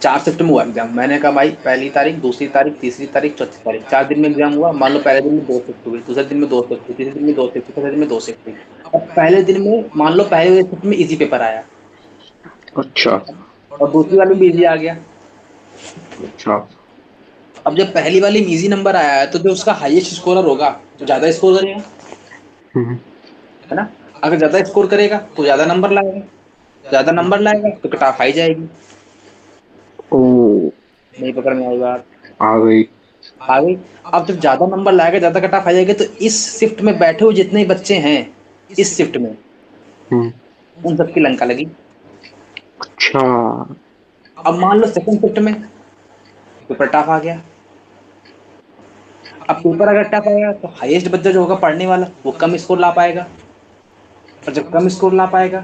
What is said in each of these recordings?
4 shift में हुआ exam. मैंने कहा भाई पहली तारीख, दूसरी तारीख, तीसरी तारीख, चौथी तारीख, 4 दिन में एग्जाम हुआ। मान लो पहले दिन में 2 शिफ्ट हुई, दूसरे दिन में 2 शिफ्ट हुई, तीसरे दिन में 2 शिफ्ट हुई, चौथे दिन में 2 शिफ्ट हुई। अब पहले दिन में मान लो पहले शिफ्ट में इजी पेपर आया अच्छा और दूसरी वाले में इजी आ गया। अच्छा। अब जब पहली वाली में इजी नंबर आया है तो जो उसका हाईएस्ट स्कोरर होगा तो ज्यादा स्कोर करेगा, हम्म। है ना। अगर ज्यादा स्कोर करेगा तो ज्यादा नंबर लाएगा, ज्यादा नंबर लाएगा तो कट ऑफ हाई जाएगी। ओ, नहीं पकड़ में आई बात? आ गई। आ गई। अब जब ज्यादा नंबर लाएगा, ज्यादा कट ऑफ आ जाएगा, तो इस शिफ्ट में बैठे हुए जितने बच्चे हैं इस शिफ्ट में, हम्म। उन सबकी लंका लगी। अच्छा। अब मान लो सेकंड शिफ्ट में पेपर टफ आ गया। अब पेपर अगर टफ आएगा तो हाईएस्ट बच्चा जो होगा पढ़ने वाला वो कम स्कोर ला पाएगा, और जब कम स्कोर ला पाएगा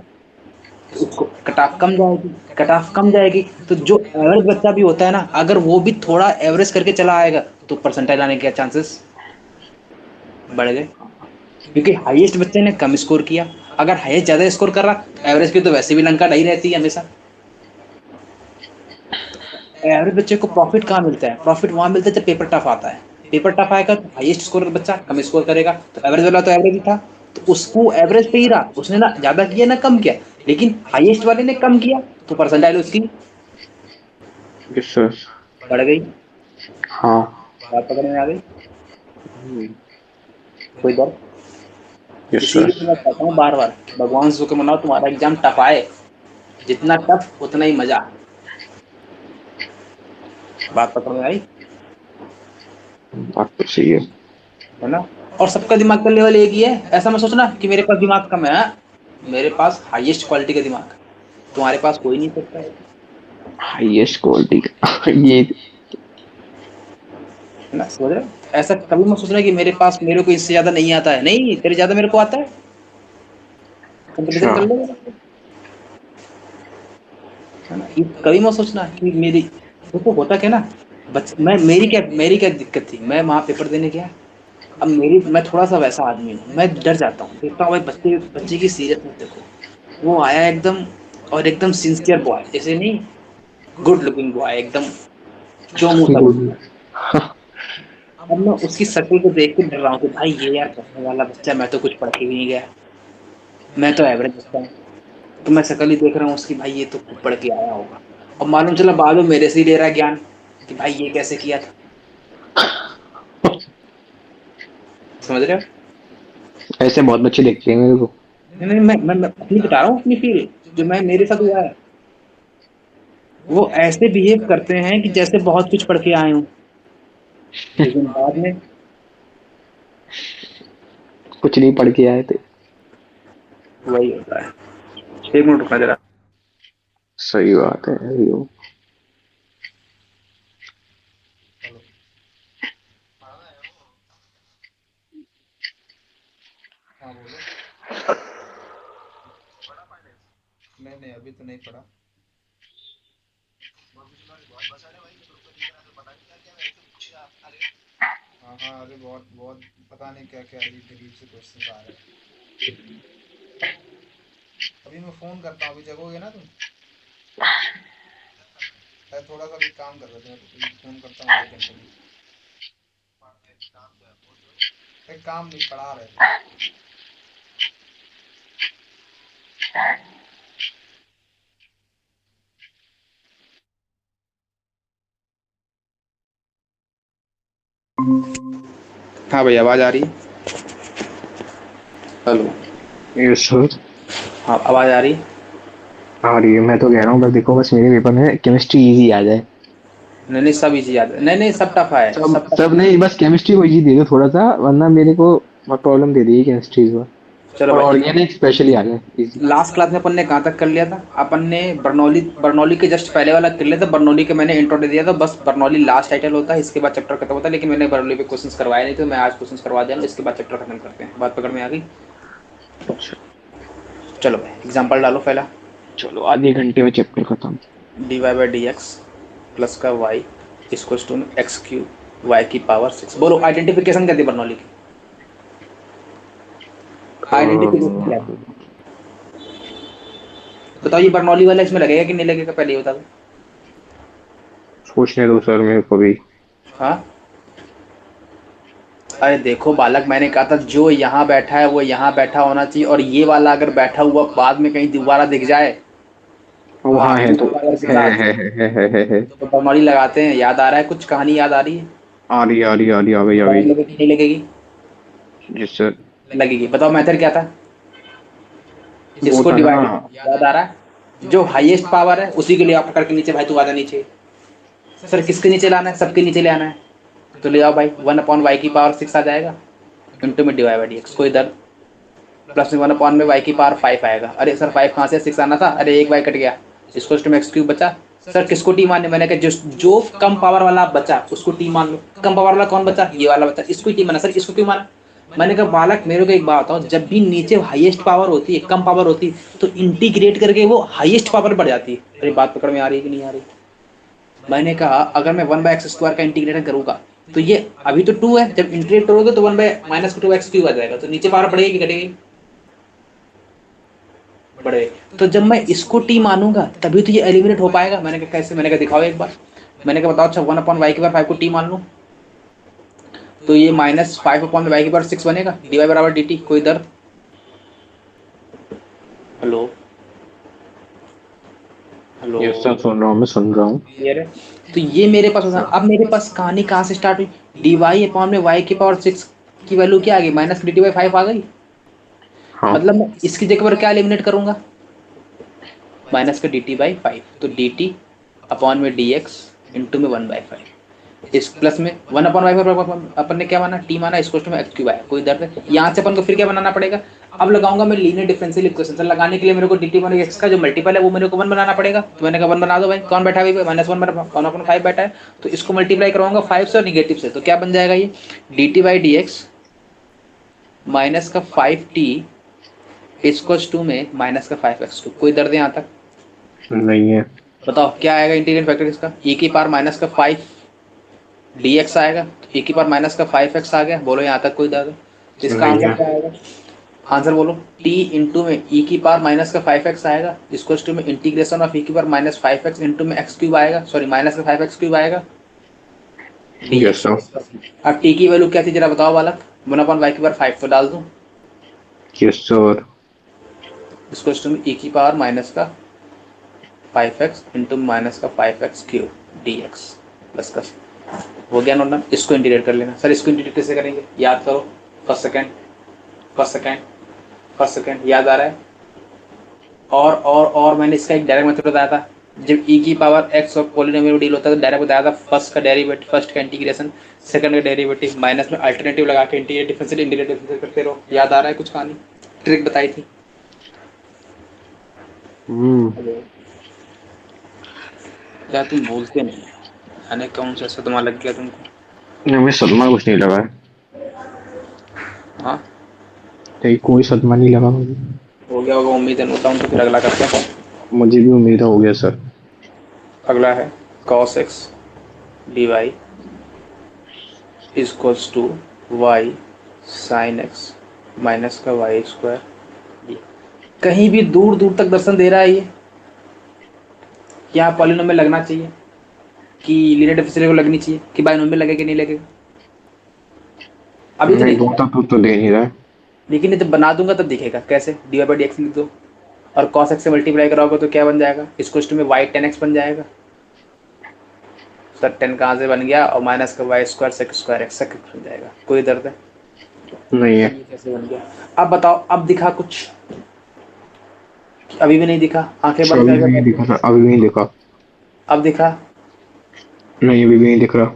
तो उसको कट ऑफ कम जाएगी। कट ऑफ कम जाएगी तो जो एवरेज बच्चा भी होता है ना, अगर वो भी थोड़ा एवरेज करके चला आएगा तो परसेंटाइल आने के चांसेस बढ़ गए, क्योंकि हाईएस्ट बच्चे ने कम स्कोर किया। अगर हाईएस्ट ज्यादा स्कोर कर रहा तो एवरेज की तो वैसे भी लंका नहीं रहती है हमेशा। एवरेज बच्चे को प्रॉफिट कहाँ मिलता है? प्रॉफिट वहां मिलता है जब पेपर टफ आता है। पेपर टफ आएगा तो हाईएस्ट स्कोर बच्चा कम स्कोर करेगा, तो एवरेज वाला तो एवरेज ही था, तो उसको एवरेज पे ही रहा, उसने ना ज्यादा किया ना कम किया। लेकिन हाईएस्ट वाले ने कम किया तो परसेंटाइल उसकी यस सर। बढ़ गई। हाँ। बात पकड़ में आ गई? कोई डर? यस इसीलिए सर। तो मैं कहता हूँ बार बार, भगवान से शुक्र मनाओ तुम्हारा एग्जाम टफ आए, जितना टफ उतना ही मजा। बात पकड़ में आई? बात तो सही है। है ना। और सबका दिमाग का लेवल एक ही है, ऐसा मत सोचना कि मेरे पास दिमाग कम है। मेरे पास हाईएस्ट क्वालिटी का दिमाग है, तुम्हारे पास कोई नहीं सकता है हाईएस्ट क्वालिटी का ये। ना। समझ रहे हो? ऐसा कभी मत सोचना कि मेरे पास, मेरे को इससे ज्यादा नहीं आता है। नहीं, तेरे ज्यादा मेरे को आता है, अच्छा। कंपटीशन कर लो, है ना। ये कभी मत सोचना कि मेरी, देखो होता क्या ना, मेरी क्या दिक्कत थी, मैं वहां पेपर देने गया। अब मैं थोड़ा सा वैसा आदमी हूँ, मैं डर जाता हूँ, देखता हूँ भाई बच्चे बच्चे की सीरियसनेस देखो। वो आया एकदम, और एकदम सिंसियर बॉय, ऐसे नहीं, गुड लुकिंग बॉय एकदम, चोमू सा गुड। बच्चा। अब मैं उसकी शक्ल को देख के डर रहा हूँ कि भाई ये यार पढ़ने वाला बच्चा, मैं तो कुछ पढ़ के भी नहीं गया, मैं तो एवरेज बच्चा हूँ। तो मैं शक्ल ही देख रहा हूँ उसकी, भाई ये तो कुछ पढ़ के आया होगा। और मालूम चला बाद में मेरे से ही ले रहा है ज्ञान कि भाई ये कैसे किया था। समझ रहे हो? ऐसे बहुत बच्चे देखते हैं मेरे को। नहीं नहीं, मैं अपनी बता रहा हूँ, अपनी फील जो मैं मेरे साथ हुआ है। वो ऐसे बिहेव करते हैं कि जैसे बहुत कुछ पढ़ के आए हूँ, लेकिन बाद में कुछ नहीं पढ़ के आए थे। वही होता है। 1 मिनट रुकना जरा। सही बात है यो। हाँ बोलो। नहीं नहीं, अभी तो नहीं पढ़ा। हाँ हाँ, अरे बहुत बहुत पता नहीं क्या क्या अजीब अजीब से क्वेश्चन आ रहे हैं। अभी मैं फोन करता हूँ, अभी जगोगे ना तुम? अरे थोड़ा सा भी काम कर रहे थे, मैं फोन करता हूँ 1 घंटे में। एक काम नहीं, पढ़ा रहे थे। हाँ भाई, आवाज आ रही है? हेलो। Yes sir. हाँ, आवाज आ रही है? आ रही है। मैं तो कह रहा हूँ बस देखो, बस मेरे पेपर में केमिस्ट्री इजी आ जाए। नहीं नहीं, सब इजी याद है, नहीं नहीं सब टफ है, सब सब टफ। सब नहीं, बस केमिस्ट्री को इजी दे दो थोड़ा सा, वरना मेरे को बहुत प्रॉब्लम दे दी है केमिस्ट्री इस बार। चलो और भाई, ऑर्गेनिक स्पेशली आ गए इजी। लास्ट क्लास में अपन ने कहाँ तक कर लिया था? अपन ने बर्नौली, बर्नौली के जस्ट पहले वाला कर लिया था। बर्नौली के मैंने इंट्रो दे दिया था, बस बर्नौली लास्ट टाइटल होता है, इसके बाद चैप्टर खत्म होता है। लेकिन मैंने बर्नौली पे क्वेश्चंस करवाए नहीं थे, मैं आज क्वेश्चंस करवा दिया, इसके बाद चैप्टर खत्म करते हैं। बात पकड़ में आ गई? अच्छा। चलो भाई, एग्जाम्पल डालो पहला। चलो आधे घंटे में चैप्टर खत्म। D y by d x plus का वाई इसको टू एक्स क्यूब वाई की पावर 6। बोलो आइडेंटिफिकेशन क्या थी बर्नौली की? आइडेंटिफिकेशन क्या थी? बताओ, ये बर्नौली वाला इसमें लगेगा कि नहीं लगेगा, पहले ये बता दो। पूछने दो सर मेरे को भी। हाँ, अरे देखो बालक, मैंने कहा था जो यहाँ बैठा है वो यहाँ बैठा होना चाहिए, और ये वाला अगर बैठा हुआ बाद में कहीं दोबारा दिख जाए वहाँ है हाईएस्ट तो पावर के है साथ, है है है है है है। तो बमौली लगाते हैं। याद आ रहा है कुछ कहानी, याद आ रही है? आ रही आ रही आ रही आ गई आ बमौली गई। लगेगी नहीं लगेगी? जी सर। लगेगी। बताओ मेथड क्या था? वो इसको था ना। डिवाइड, याद आ रहा है? जो हाईएस्ट पावर है उसी के लिए आप करके नीचे, भाई तू आ जा नीचे। सर किसके नीचे लाना है? सबके नीचे ले आना है। तो ले आओ भाई, 1/y की पावर 6 आ जाएगा, इंटू में डिवाइड बाई डी एक्स, कोई दर्द। प्लस में 1 में y की पावर 5 आएगा। अरे सर 5 कहाँ से? 6 आना था। अरे एक y कट गया, इसको टू में एक्स क्यूब बचा। सर किसको टी मानने? मैंने कहा जो जो कम पावर वाला बचा उसको टी मान लो। कम पावर वाला कौन बचा? ये वाला बचा, इसको टी माना। सर इसको क्यों माना? मैंने कहा बालक मेरे को एक बात बताओ, जब भी नीचे हाईएस्ट पावर होती है, कम पावर होती है, तो इंटीग्रेट करके वो हाईएस्ट पावर बढ़ जाती है। अरे बात पकड़ में आ रही है कि नहीं आ रही? मैंने कहा अगर मैं 1/x² का इंटीग्रेशन करूंगा तो ये अभी तो 2 है, जब इंटीग्रेट करोगे तो 1/-2x³ आ जाएगा, तो नीचे पावर बढ़ेगी कि घटेगी? बढ़े। तो जब मैं इसको टी मानूंगा तभी तो ये एलिमिनेट हो पाएगा। मैंने कहा कैसे? मैंने कहा दिखाओ एक बार। मैंने कहा बताओ, अच्छा 1/y की पावर 5 को टी मान लूं तो ये -5/y की पावर 6 बनेगा, dy बराबर dt, कोई दर्द? हेलो हेलो, यस सर सुन रहा हूँ मैं सुन रहा हूँ। क्लियर है? तो ये मेरे पास होता। अब मेरे पास कहानी कहाँ से स्टार्ट हुई? dy अपॉन में y की पावर 6 की वैल्यू क्या आ गई? -dt/5 आ गई। हाँ। मतलब मैं इसकी जगह पर क्या एलिमिनेट करूंगा? माइनस का dt/5, तो dt अपॉन में dx इंटू में 1/5। इस प्लस में 1/y पर अपन ने क्या माना? टी माना, इसको में एक्स क्यूब आया, कोई दर्द है? यहाँ से अपन को फिर क्या बनाना पड़ेगा? अब लगाऊंगा मैं लीनियर डिफरेंशियल इक्वेशन। सर लगाने के लिए मेरे को dt माने एक्स का जो मल्टीपल है वो मेरे को 1 बनाना पड़ेगा। तो मैंने कहा 1 बना दो भाई। कौन बैठा है भाई? -1/5 बैठा है, तो इसको मल्टीप्लाई करवाऊंगा 5 से और निगेटिव से, तो क्या बन जाएगा ये? dt/dx माइनस का 5t इसको टू में माइनस का 5x²। कोई दर्द है यहाँ तक? नहीं है। बताओ क्या आएगा इंटीग्रेट फैक्टर इसका? e की पावर माइनस का 5 dx आएगा, e की पावर माइनस का 5x आ गया। बोलो यहाँ तक कोई दर्द? तो इसका नहीं आंसर है। क्या आएगा? आंसर बोलो। t इंटू में e की पावर माइनस का 5x आएगा, इसको टू में इंटीग्रेशन ऑफ e की पावर -5x इंटू में x³ आएगा, सॉरी माइनस का 5x³ आएगा यस dx। सर। अब t की वैल्यू क्या थी जरा बताओ बालक? 1/y की पावर 5 तो डाल दूं, यस सर। इसको टू में e की पावर माइनस का 5x इंटू माइनस का 5x³ dx प्लस का। हो गया नोट? इसको इंटीग्रेट कर लेना। सर इसको इंटीग्रेट कैसे करेंगे? याद करो, first second first second first second, याद आ रहा है? और मैंने इसका एक डायरेक्ट मेथड बताया था, जब e की पावर x और पॉलिनोमियल डील होता है तो डायरेक्ट बताया था, फर्स्ट का डेरिवेटिव, फर्स्ट का इंटीग्रेशन, सेकंड का डेरिवेटिव, माइनस में अल्टरनेटिव लगा के इंटीग्रेट डिफरेंशियल इंटीग्रेट डिफरेंशियल करते रहो। याद आ रहा है कुछ कहानी, ट्रिक बताई थी? हम्म। क्या तुम बोलते नहीं? यानी कौन सा सदमा लग गया तुमको? हमें सदमा कुछ नहीं लगा है। हाँ, नहीं कोई सदमा नहीं लगा मुझे। हो गया होगा उम्मीद है। नोट डाउन तो फिर अगला करते हैं। मुझे भी उम्मीद हो गया सर। अगला है cos x dy equals to y sin x minus का y²। कहीं भी दूर दूर तक दर्शन दे रहा है ये? क्या पॉलिनोमियल लगना चाहिए कि लीनियर डिफरेंशियल को लगनी चाहिए कि बाइनोमियल लगे कि नहीं लगेगा? अभी तो नहीं नहीं दो दिखा, तो दे नहीं रहा है। लेकिन ये जब बना दूंगा तब दिखेगा। कैसे? dy/dx लिख दो और cos x से मल्टीप्लाई कराओगे तो क्या बन जाएगा? इसको में y tan x बन जाएगा। सर 10 कहाँ से बन गया? और माइनस का y² sec² x बन जाएगा। कोई दर्द है? नहीं है। सर ये कैसे बन गया? अब बताओ, अब दिखा कुछ? अभी भी नहीं दिखा? आंखें बंद अभी भी करके नहीं बैठो। दिखा सर अभी भी नहीं दिखा। अब दिखा? नहीं अभी भी नहीं दिख रहा।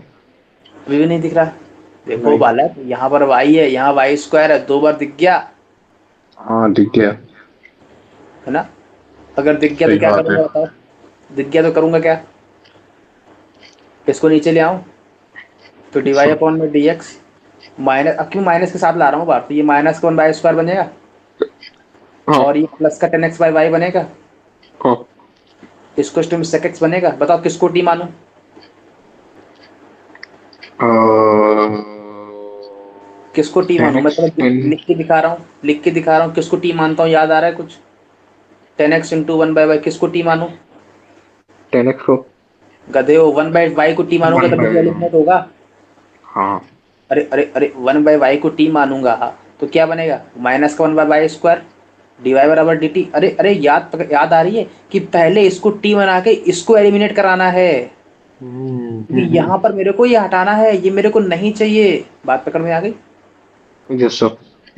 अभी भी नहीं दिख रहा? देखो नहीं। बालक, यहाँ पर y है, यहाँ y² है, 2 बार दिख गया हाँ दिख गया। है ना? अगर दिख गया तो सही क्या बात है। करूंगा बताओ? दिख गया तो करूंगा क्या? इसको नीचे ले आऊं तो डिवाइड सर। अपॉन में dx माइनस, अब क्यों माइनस के साथ ला रहा हूँ बार? तो ये माइनस का 1/² बनेगा हाँ। और ये प्लस का 10x/y बनेगा, हाँ। इसको टू में sec x बनेगा। बताओ किसको टी मानूं? अ, किसको टी मानूं? मैं 10x तुम्हें 10 लिख के दिखा रहा हूँ, लिख के दिखा रहा हूँ किसको टी मानता हूँ। याद आ रहा है कुछ? 10x इंटू 1/y किसको टी मानूं? 10x को। गधे हो, 1/y को टी मानूंगा वन तभी तो बाय। एलिमिनेट होगा। हाँ अरे अरे अरे 1/y को टी मानूंगा तो क्या बनेगा, माइनस का 1/y स्क्वायर डी वाई बराबर डी टी। अरे अरे याद आ रही है कि पहले इसको टी बना के इसको एलिमिनेट कराना है, क्योंकि यहाँ पर मेरे को ये हटाना है, ये मेरे को नहीं चाहिए। बात पकड़ में आ गई। Yes sir.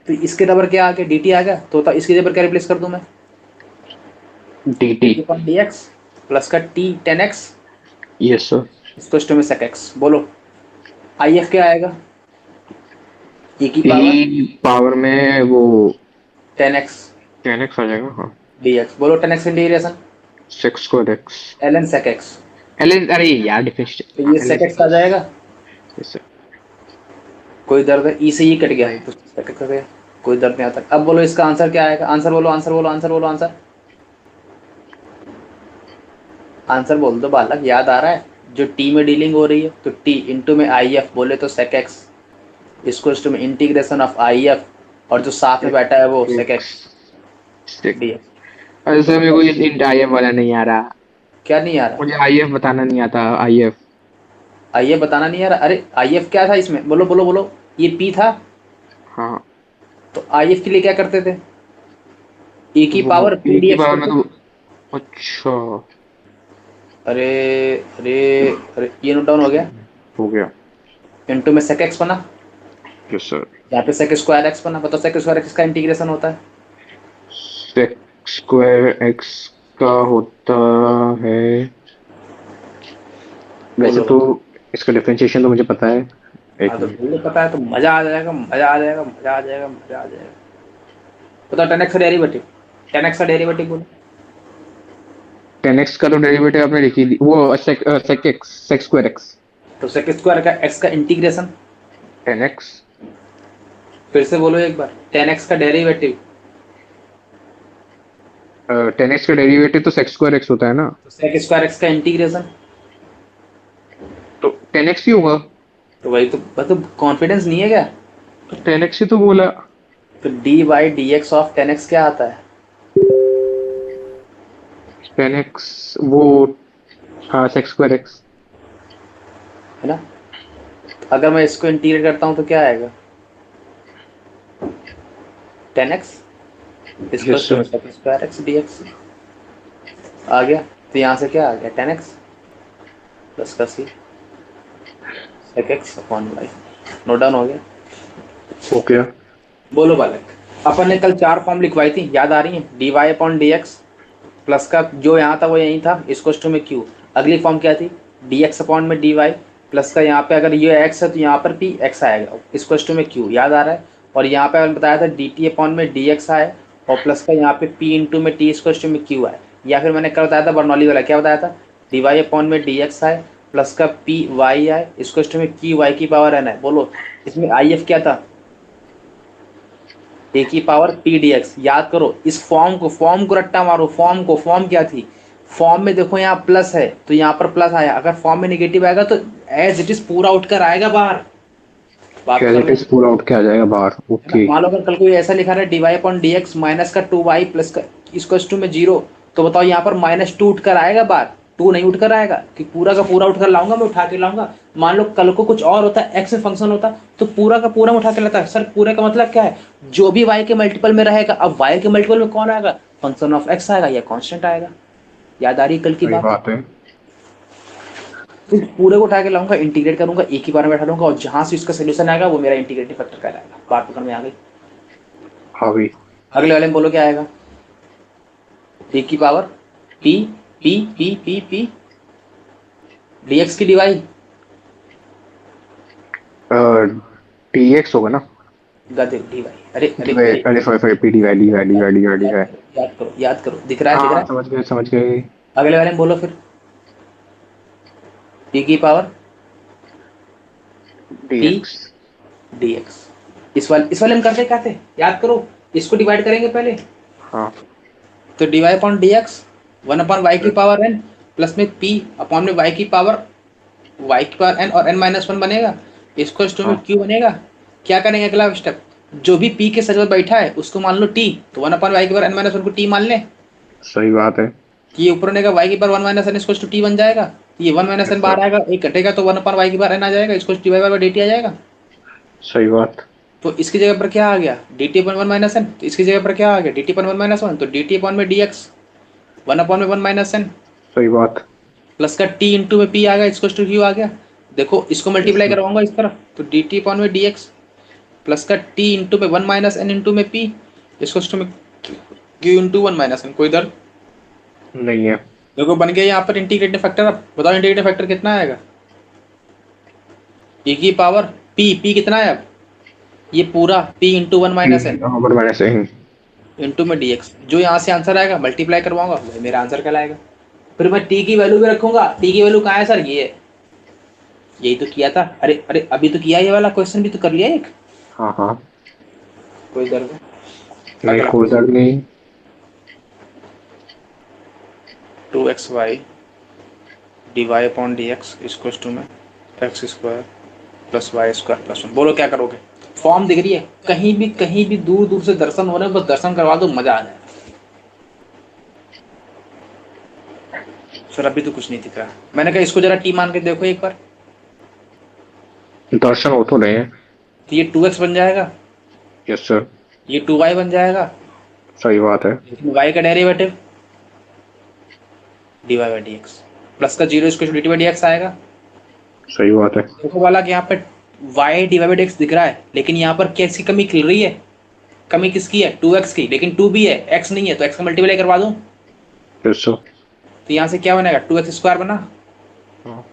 तो इसके बराबर क्या आ गया, डी टी आ गया, तो इसके जबर क्या रिप्लेस कर दूं मैं, D D T. T upon d x plus का टी 10x, यस सर। इसको स्टो में sec x। बोलो आई एफ क्या आएगा, e की पावर ई पावर में वो 10x 10x आ जाएगा। हाँ dx। बोलो 10x integration six square x. ln sec x। L n, अरे यार डिफरेंशियल, तो हाँ ये एल sec एन। x आ जाएगा, यस सर। कोई दर्द है, ई से ही कट गया नहीं। तो sec x हो गया, कोई दर्द नहीं आता। अब बोलो इसका आंसर क्या आएगा, आंसर बोलो आंसर बोलो आंसर बोलो आंसर आंसर बोल दो बालक, याद आ रहा है। जो टी में डीलिंग हो रही है तो टी इंटू में आई एफ बोले तो sec x, इसको इंटू में इंटीग्रेशन ऑफ आई एफ, और जो साथ में बैठा है वो sec x. x six. dx। अरे सर मेरे को ये आई एफ वाला नहीं आ रहा। क्या नहीं आ रहा, मुझे आई एफ बताना नहीं आता, आई एफ। आई एफ बताना नहीं आ रहा। अरे आई एफ क्या था इसमें, बोलो बोलो बोलो, ये पी था, हाँ तो आई एफ के लिए क्या करते थे, e की वो पावर पी ए डी की एक्स पावर में करते तो। थे। अच्छा। अरे अरे अरे ये नोट डाउन हो गया। हो गया। इनटू में sec x बना, यस सर। यहाँ पे sec स्क्वायर x बना। बताओ sec स्क्वायर x का इंटीग्रेशन होता है, सेक्स स्क्वायर एक्स का होता है। वैसे बोलो। तो इसका डिफरेंशिएशन तो मुझे पता है। एक हाँ तो मिनट। बोलो, पता है तो मजा आ जाएगा मजा आ जाएगा मजा आ जाएगा मजा आ जाएगा। बताओ 10x का डेरिवेटिव, 10x का डेरिवेटिव बोलो। 10x का तो डेरिवेटिव आपने लिखी दी, वो sec x, sec square x. तो sec स्क्वायर का x का इंटीग्रेशन, 10x। फिर से बोलो एक बार, 10x का डेरिवेटिव, 10x का डेरिवेटिव तो सेक स्क्वायर एक्स होता है ना। तो sec स्क्वायर x का इंटीग्रेशन, तो 10x ही होगा। तो वही तो मतलब कॉन्फिडेंस नहीं है क्या। तो 10x ही तो बोला। तो D by d x of 10x क्या आता है, 10x वो, हाँ सेक स्क्वायर एक्स। है ना। अगर मैं इसको इंटीग्रेट करता हूँ तो क्या आएगा, 10x, इसको yes sir. sec square x dx आ गया। तो यहाँ से क्या आ गया, 10x प्लस का C sec x upon Y. Note down हो गया। हो गया। बोलो बालक, अपन ने कल 4 फॉर्म लिखवाई थी, याद आ रही है, d y upon d x plus का जो यहाँ था वो यहीं था, इसको टू में क्यू। अगली फॉर्म क्या थी, डी एक्स अपॉन में डी वाई प्लस का यहाँ पे अगर ये एक्स है तो यहाँ पर पी एक्स आएगा, इसको टू में क्यू, याद आ रहा है। और यहाँ पे अगर बताया था डी टी अपॉन में डी एक्स आए और प्लस का यहाँ पे पी इंटू में टी इसको टू में क्यू आए। या फिर मैंने कल बताया था बर्नौली वाला, क्या बताया था, डी वाई अपॉन में डी एक्स आए प्लस का पी वाई आए, इसको टू में क्यू वाई की पावर एन है। बोलो इसमें आई एफ क्या था, ए की पावर पी डी एक्स। याद करो इस फॉर्म को रट्टा मारो, फॉर्म क्या थी, फॉर्म में देखो यहाँ प्लस है तो यहाँ पर प्लस आया, अगर फॉर्म में नेगेटिव आएगा तो एज इट इज पूरा उठ कर आएगा बाहर। बात पकड़ में, कैरेटिस पूरा उठ के आ जाएगा बाहर। है ना। ओके। मान लो अगर कल को ऐसा लिखा रहा है d y upon d x minus का 2y प्लस का इसको टू में 0, तो बताओ यहाँ पर -2 उठ कर आएगा बाहर, 2 नहीं उठ कर आएगा, कि पूरा का पूरा उठ कर लाऊंगा मैं, उठा के लाऊंगा। मान लो कल को कुछ और होता है, एक्स में फंक्शन होता तो पूरा का पूरा उठा के लाता है। सर पूरे का मतलब क्या है, जो भी y के मल्टीपल में रहेगा, अब y के मल्टीपल में कौन आएगा, फंक्शन ऑफ x आएगा या कांस्टेंट आएगा। याद आ रही है कल की सही बात। बात है। तो पूरे को उठा के लाऊंगा, इंटीग्रेट करूंगा, एक ही बार में बैठा लूंगा और जहां से इसका सोल्यूशन आएगा वो मेरा इंटीग्रेटिव फैक्टर कहलाएगा। बात पकड़ में आ गई। हाँ भी। अगले वाले में बोलो क्या आएगा, ए की power P P P P P D x की डिवाई, टी एक्स होगा ना। गधे डीवाई, अरे अरे डिवाइड, अरे sorry sorry, p d y d y d y d y d y. याद करो याद करो, दिख रहा है दिख रहा हाँ है। समझ गए समझ गए। अगले वाले में बोलो फिर, पी की power D P x. D x. इस वाले में करते क्या थे, याद करो, इसको डिवाइड करेंगे पहले, हाँ। तो d y upon d x 1/y की पावर n प्लस में p अपॉन में y की पावर n और n-1 बनेगा, इसको टू में हाँ q बनेगा। क्या करेंगे अगला स्टेप, जो भी p के सर्वर बैठा है उसको मान लो t, तो 1/y की पावर n-1 को t मान ले, सही बात है। कि ये ऊपर बनेगा y की पावर 1 - n इसको टू t बन जाएगा। ये 1 माइनस एन Yes, बाहर sir. आएगा, एक कटेगा तो 1 अपन वाई की बार एन आ जाएगा, इसको d y by d t आ जाएगा। सही बात। तो इसकी जगह पर क्या आ गया, डी टी अपन 1 माइनस एन, तो इसकी जगह पर क्या आ गया, डी टी अपन 1 माइनस 1, तो डी टी अपॉन में डी एक्स 1 अपॉन में 1 माइनस एन सही बात। प्लस का टी इंटू में पी आ गया, इसको टू क्यू आ गया। देखो इसको Yes, मल्टीप्लाई sir. करवाऊंगा इस तरफ, तो डी टी अपॉन में डी एक्स प्लस का टी इंटू में 1 माइनस एन इंटू में पी, इसको टू में क्यू इंटू 1 माइनस एन। कोई दर्द? नहीं है। देखो बन गया यहाँ पर इंटीग्रेटेड फैक्टर। अब बताओ इंटीग्रेटेड फैक्टर कितना आएगा, e की पावर p कितना है अब, ये पूरा p into 1 minus n one minus n. Into में dx। जो यहाँ से आंसर आएगा मल्टीप्लाई करवाऊंगा वही मेरा आंसर कहलाएगा। फिर मैं t की वैल्यू भी रखूंगा, t की वैल्यू कहाँ है सर, ये यही तो किया था। अरे अरे अभी तो किया, ये वाला क्वेश्चन भी तो कर लिया एक। हाँ हाँ। कोई दर्द नहीं, अगला, कोई दर्द नहीं। 2xy dy upon dx equal to में x square plus y square plus 1। बोलो क्या करोगे? फॉर्म दिख रही है, कहीं भी दूर दूर से दर्शन हो रहे हैं, बस दर्शन करवा दो, मजा आ जाए। सर अभी तो कुछ नहीं दिख रहा, मैंने कहा इसको जरा टी मान के देखो एक बार, दर्शन हो तो रहे हैं। तो ये 2x बन जाएगा, यस सर। ये 2y बन जाएगा, सही बात है। y का derivative dy by d x plus का जीरो इसको D t by d x आएगा। सही बात है। देखो वाला कि यहाँ पे y D by d x दिख रहा है, लेकिन यहाँ पर कैसी कमी खिल रही है, कमी किसकी है, 2x की, लेकिन 2 भी है, x नहीं है, तो x का मल्टीप्लाई करवा दूं, यस सर। तो यहाँ से क्या बनेगा, 2x स्क्वायर बना हाँ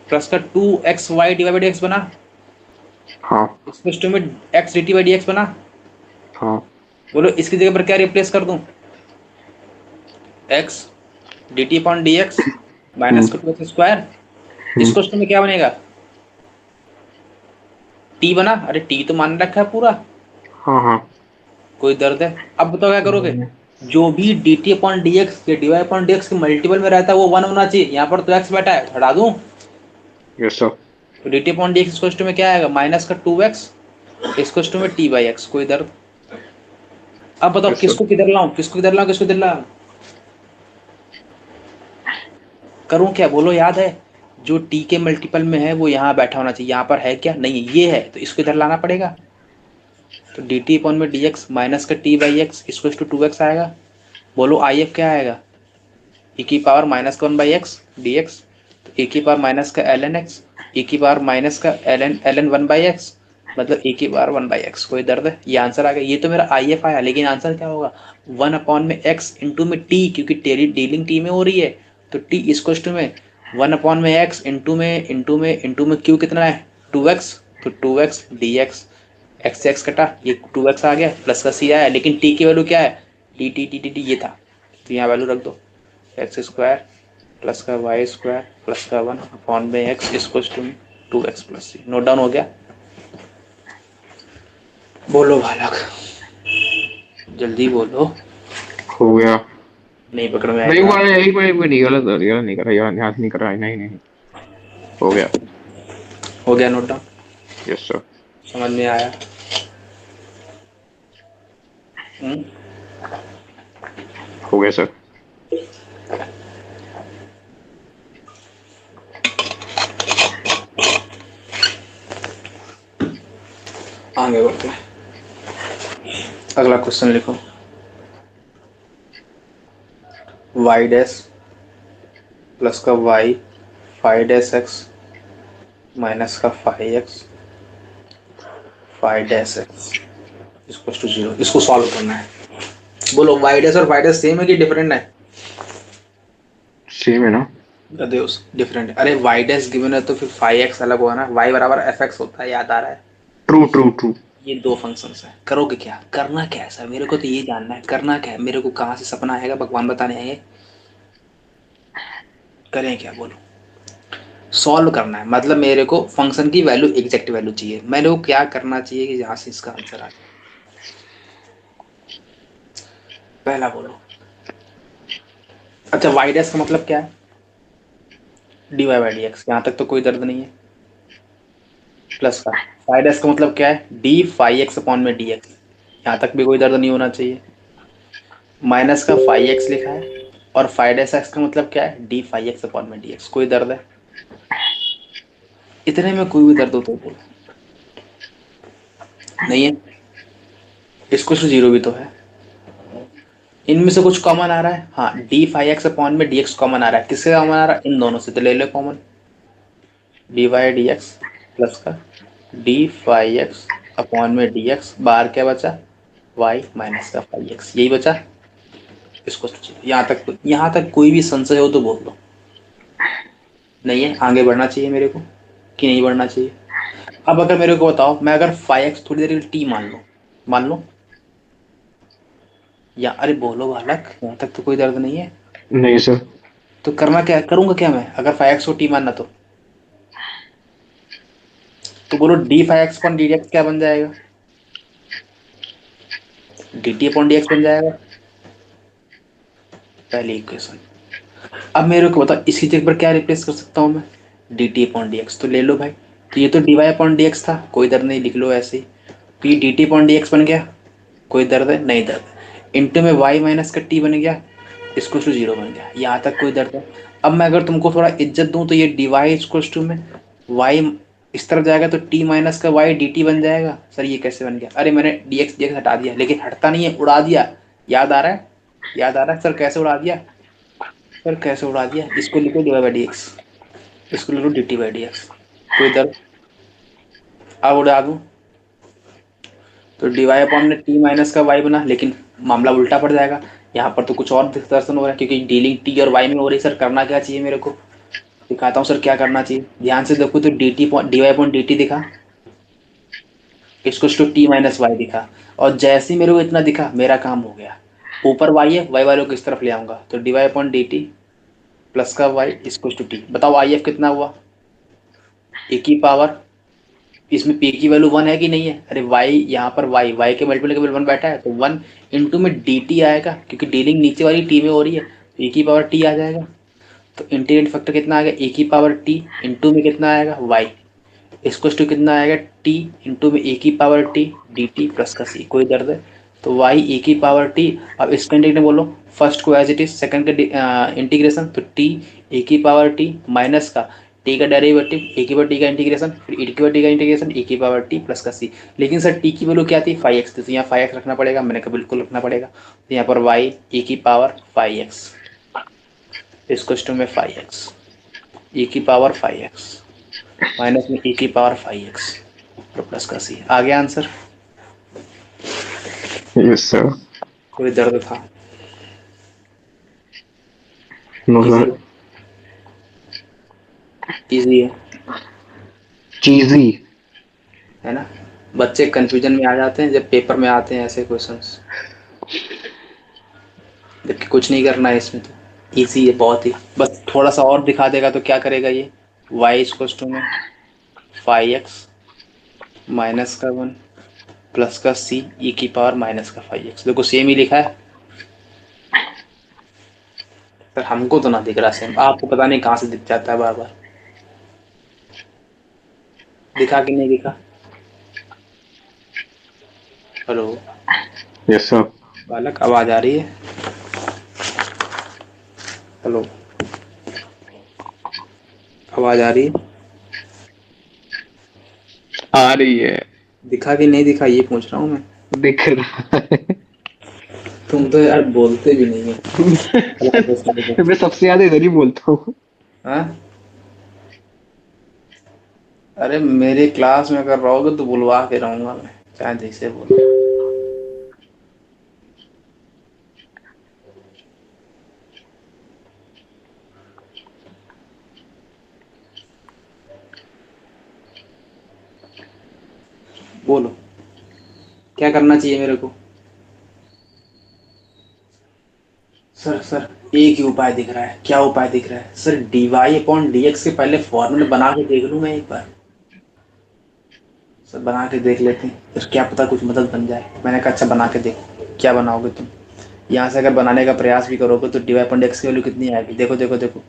प्लस का 2xy D by d x बना, हाँ इसको में x D t by d x बना। हाँ। बोलो इसकी जगह पर क्या रिप्लेस कर दूं, x D t upon d x minus का 2x स्क्वायर, इस क्वेश्चन में क्या बनेगा, t बना। अरे t तो मान रखा है पूरा। हाँ हाँ। कोई दर्द है? अब बताओ क्या करोगे, जो भी d t upon d x के d y upon d x के मल्टीपल में रहता है वो 1 होना चाहिए। यहाँ पर तो x बैठा है, हटा दूं, यस सर। तो d t upon d x equal में क्या आएगा, माइनस का 2x इक्वल में t बाई एक्स। कोई दर्द? अब बताओ Yes, sir. किसको किधर लाऊं, किसको किधर लाऊं, किसको किधर लाऊं, करूं क्या, बोलो याद है, जो t के मल्टीपल में है वो यहाँ बैठा होना चाहिए, यहाँ पर है क्या, नहीं है, ये है, तो इसको इधर लाना पड़ेगा। तो डी टी अपॉन में डी एक्स माइनस का t by x equal to 2x आएगा। बोलो आई एफ क्या आएगा, e की पावर माइनस का 1 बाई एक्स डी एक्स, तो e की पावर माइनस का एल एन एक्स, e की पावर माइनस का एल एन 1 बाई एक्स, मतलब e की पावर 1 बाई एक्स। कोई दर्द है? ये आंसर आ गया। ये तो मेरा आई एफ आया, लेकिन आंसर क्या होगा, 1 अपॉन में x इंटू में t, क्योंकि डीलिंग t में हो रही है, तो t इक्वल टू में 1 अपॉन में x इंटू में q कितना है 2x, तो 2x dx, x से x कटा, ये 2x आ गया प्लस का c आया, लेकिन t की वैल्यू क्या है, डी ये था, तो यहाँ वैल्यू रख दो, एक्स स्क्वायर प्लस का वाई स्क्वायर प्लस का 1 अपॉन में x equal to 2x plus c. Note down हो गया? बोलो बालक, जल्दी बोलो। हो गया। नहीं पकड़ में नहीं आएगा? हुआ, एक बार नहीं, गलत गलत नहीं कर रहा यार, यहाँ से नहीं कर रहा। नहीं नहीं, हो गया। हो गया नोट डाउन? Yes sir. समझ में आया? हो गया सर। आगे बढ़ते हैं, अगला क्वेश्चन लिखो, y डैश प्लस का y 5 डैश x माइनस का 5x 5 dash x equal to 0। इसको सॉल्व करना है। बोलो y डैश और 5 डैश सेम है कि डिफरेंट है? सेम है ना? गधेउस डिफरेंट है। अरे y डैश गिवन है तो फिर 5x अलग होगा ना, y बराबर fx होता है, याद आ रहा है? True true true. ये दो फंक्शंस हैं। करोगे क्या, करना क्या है सर, मेरे को तो ये जानना है, करना क्या है, मेरे को कहाँ से सपना आएगा भगवान बताने आएंगे, करें क्या बोलो? सॉल्व करना है, मतलब मेरे को फंक्शन की वैल्यू एग्जैक्ट वैल्यू चाहिए। मेरे को क्या करना चाहिए कि जहाँ से इसका आंसर आ जाए? पहला बोलो। अच्छा वाई डैश का मतलब क्या है, d y by d x, यहाँ तक तो कोई दर्द नहीं है। प्लस का फाई डैश का मतलब क्या है, डी फाई एक्स अपॉन में डी एक्स, यहाँ तक भी कोई दर्द नहीं होना चाहिए। माइनस का फाई एक्स लिखा है, और फाइव डैश एक्स का मतलब क्या है, डी फाइव एक्स अपॉन में डी एक्स। कोई दर्द है? इतने में कोई भी दर्द हो तो बोलो। नहीं है? इसको तो जीरो भी तो है। इनमें से कुछ कॉमन आ रहा है? हाँ, डी फाइव एक्स अपॉन में डी एक्स कॉमन आ रहा है। किससे कॉमन आ रहा है? इन दोनों से। तो ले लो common, d y d x plus का डी फाइव एक्स अपॉन में डी एक्स, बाहर क्या बचा, वाई माइनस का फाइव एक्स, यही बचा। इसको सोचिए, यहाँ तक कोई भी संशय हो तो बोल दो। नहीं है? आगे बढ़ना चाहिए मेरे को कि नहीं बढ़ना चाहिए? अब अगर मेरे को बताओ, मैं अगर फाइव एक्स थोड़ी देर के लिए टी मान लो, या अरे बोलो बालक, यहाँ तक तो कोई दर्द नहीं है। नहीं सर। तो करना क्या, करूंगा क्या मैं अगर फाइव एक्स को टी मानना? तो बोलो D five x upon d x क्या बन जाएगा, D t upon d x बन जाएगा, पहली इक्वेशन। अब मेरे को बताओ इसकी जगह पर क्या रिप्लेस कर सकता हूँ मैं, d t upon d x. तो ले लो भाई, तो ये तो d y upon d x था, कोई दर्द नहीं, लिख लो ऐसे ही। तो ये D t upon d x बन गया, कोई दर्द है? नहीं दर्द। इंटू में वाई माइनस का टी बन गया, इसको टू जीरो बन गया। यहाँ तक कोई दर्द है? अब मैं अगर तुमको थोड़ा इज्जत दूं तो ये डी वाई इक्वल्स टू में वाई इस तरफ जाएगा तो टी माइनस का वाई डी टी बन जाएगा। सर ये कैसे बन गया? अरे मैंने डी एक्स हटा दिया, लेकिन हटता नहीं है, उड़ा दिया। याद आ रहा है? याद आ रहा है सर कैसे उड़ा दिया? सर कैसे उड़ा दिया? इसको लिखो d y by d x, इसको लिखो d t by d x. कोई दर्द? अब उड़ा दूं तो डी वाई अपॉन में टी माइनस का वाई बना, लेकिन मामला उल्टा पड़ जाएगा। यहाँ पर तो कुछ और दर्शन हो रहा है, क्योंकि डीलिंग टी और वाई में हो रही है। सर करना क्या चाहिए मेरे को, दिखाता हूँ सर क्या करना चाहिए। ध्यान से देखो तो d t d y upon d t दिखा, इसको टू टी माइनस वाई दिखा, और जैसे ही मेरे को इतना दिखा मेरा काम हो गया। ऊपर वाई है, वाई वाले को इस तरफ ले आऊंगा, तो d y upon d t plus का वाई इसको टू टी। बताओ आई एफ कितना हुआ, ए की पावर, इसमें पी की वैल्यू वन है कि नहीं है? अरे वाई, यहाँ पर वाई वाई के मल्टीपल के वन बैठा है, तो वन इंटू में डी टी आएगा, क्योंकि डीलिंग नीचे वाली टी में हो रही है, तो ए की पावर टी आ जाएगा। तो इंटीग्रेट फैक्टर कितना आ गया, ए की पावर टी इंटू में कितना आएगा वाई, इसको टू कितना आएगा टी इंटू में ए की power T D t plus का सी। कोई दर्द है? तो वाई ए की पावर टी। अब इसका इंटीग्रेशन बोलो, फर्स्ट को एज इट इज, सेकंड का इंटीग्रेशन, तो टी ए की पावर टी माइनस का टी का डेरिवेटिव, ए की पावर टी का इंटीग्रेशन, फिर ए की पावर टी का इंटीग्रेशन, ए की पावर टी प्लस का सी। लेकिन सर टी की वैल्यू क्या थी, फाइव एक्स थी, तो यहाँ फाइव एक्स रखना पड़ेगा, मैंने कहा बिल्कुल रखना पड़ेगा। तो यहाँ पर वाई ए की पावर फाइव एक्स, इसको टू में फाइव एक्स ए की पावर फाइव एक्स माइनस में ए की पावर फाइव एक्स और प्लस का सी। आ गया आंसर? Yes sir. कोई दर्द था? No easy sir. है, इजी है चीजी। है ना? बच्चे कंफ्यूजन में आ जाते हैं जब पेपर में आते हैं ऐसे क्वेश्चंस, जबकि कुछ नहीं करना है इसमें। तो इजी है बहुत ही, बस थोड़ा सा और दिखा देगा तो क्या करेगा ये, वाई इक्वल्स टू में फाइव एक्स माइनस का वन प्लस का सी ई की पावर माइनस का फाइव एक्स। देखो सेम ही लिखा है सर, हमको तो ना दिख रहा सेम, आपको पता नहीं कहाँ से दिख जाता है बार बार। दिखा कि नहीं दिखा? Hello yes sir. बालक, आवाज आ रही है? हेलो, आवाज आ रही है? आ रही है। दिखा कि नहीं दिखा ये पूछ रहा हूँ मैं। दिख रहा है। तुम तो यार बोलते भी नहीं हो। मैं सबसे ज्यादा इधर ही बोलता हूँ। हाँ? अरे मेरी क्लास में अगर रहोगे तो बुलवा के रहूंगा मैं, चाहे जैसे बोलो। बोलो क्या करना चाहिए मेरे को? सर एक ही उपाय दिख रहा है। क्या उपाय दिख रहा है sir? D y upon d x के पहले फॉर्मूले बना के देख लूँ मैं एक बार। सर बना के देख लेते हैं, फिर क्या पता कुछ मदद बन जाए। मैंने कहा अच्छा बना के देखो। क्या बनाओगे तुम? यहाँ से अगर बनाने का प्रयास भी करोगे तो d y upon d x की वैल्यू कितनी आएगी, देखो देखो देखो,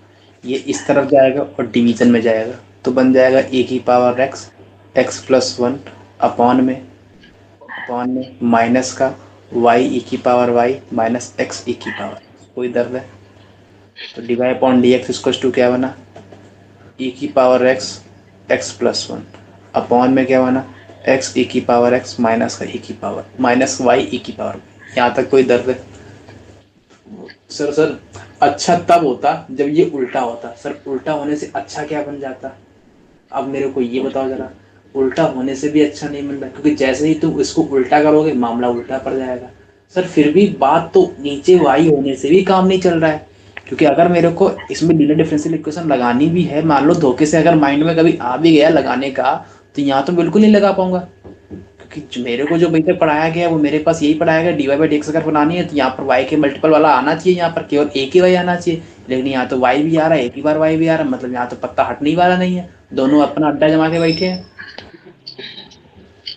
ये इस तरफ जाएगा और डिवीजन में जाएगा, तो बन जाएगा ए की power x x plus one upon में माइनस का वाई ई की power y minus x e की पावर। कोई दर्द है? तो divide upon d x equal to क्या बना, ई की power x x plus one upon में क्या बना, एक्स ई की पावर एक्स माइनस का ई की पावर माइनस वाई ई की पावर। यहाँ तक कोई दर्द है? सर अच्छा तब होता जब ये उल्टा होता। सर उल्टा होने से अच्छा क्या बन जाता? अब मेरे को ये बताओ जरा। उल्टा होने से भी अच्छा नहीं बन रहा, क्योंकि जैसे ही तुम इसको उल्टा करोगे मामला उल्टा पड़ जाएगा। सर फिर भी बात तो नीचे वाई होने से भी काम नहीं चल रहा है, क्योंकि अगर मेरे को इसमें लीनियर डिफरेंशियल इक्वेशन लगानी भी है, मान लो धोखे से अगर माइंड में कभी आ भी गया लगाने का, तो यहाँ तो बिल्कुल नहीं लगा पाऊंगा, क्योंकि मेरे को जो वही तक पढ़ाया गया वो मेरे पास यही पढ़ाया गया, डी वाई डी एक्स अगर बनानी है तो यहाँ पर वाई के मल्टीपल वाला आना चाहिए, यहाँ पर केवल एक ही वाई आना चाहिए। लेकिन यहाँ तो वाई भी आ रहा है, एक ही बार वाई भी आ रहा है, मतलब यहाँ तो पत्ता हटने ही वाला नहीं है, दोनों अपना अड्डा जमा के बैठे हैं।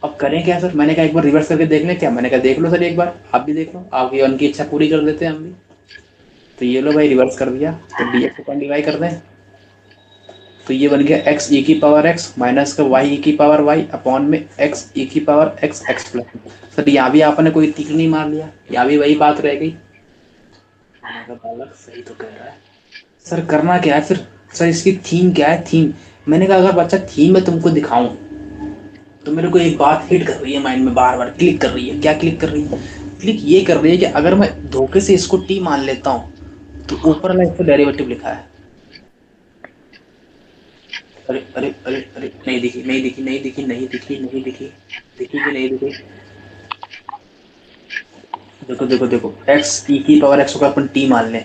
अब करें क्या सर? मैंने कहा एक बार रिवर्स करके देख लें क्या? मैंने कहा देख लो सर एक बार, आप भी देख लो, आपकी उनकी इच्छा पूरी कर देते हैं हम भी। तो ये लो भाई रिवर्स कर दिया, तो डी एक्स अपन डिवाइड कर दें, तो ये बन गया एक्स ई की पावर एक्स माइनस का वाई ई की पावर वाई अपॉन में एक्स ई की power x x plus. Sir यहाँ भी आपने कोई तीर नहीं मार लिया, यहाँ भी वही बात रह गई। मैंने कहा बालक सही तो कह रहा है। सर करना क्या है फिर? सर इसकी थीम क्या है, थीम? मैंने कहा अगर बच्चा थीम में तुमको दिखाऊं, तो मेरे को एक बात हिट कर रही है माइंड में, बार बार क्लिक कर रही है। क्या क्लिक कर रही है? क्लिक ये कर रही है कि अगर मैं धोखे से इसको टी मान लेता हूँ, तो ऊपर वाला इसका डेरिवेटिव लिखा है। अरे अरे अरे अरे, नहीं दिखी नहीं दिखी नहीं दिखी नहीं दिखी नहीं दिखी, दिखी कि नहीं दिखी? देखो देखो देखो, एक्स ई की पावर एक्स को अपन टी मान लें,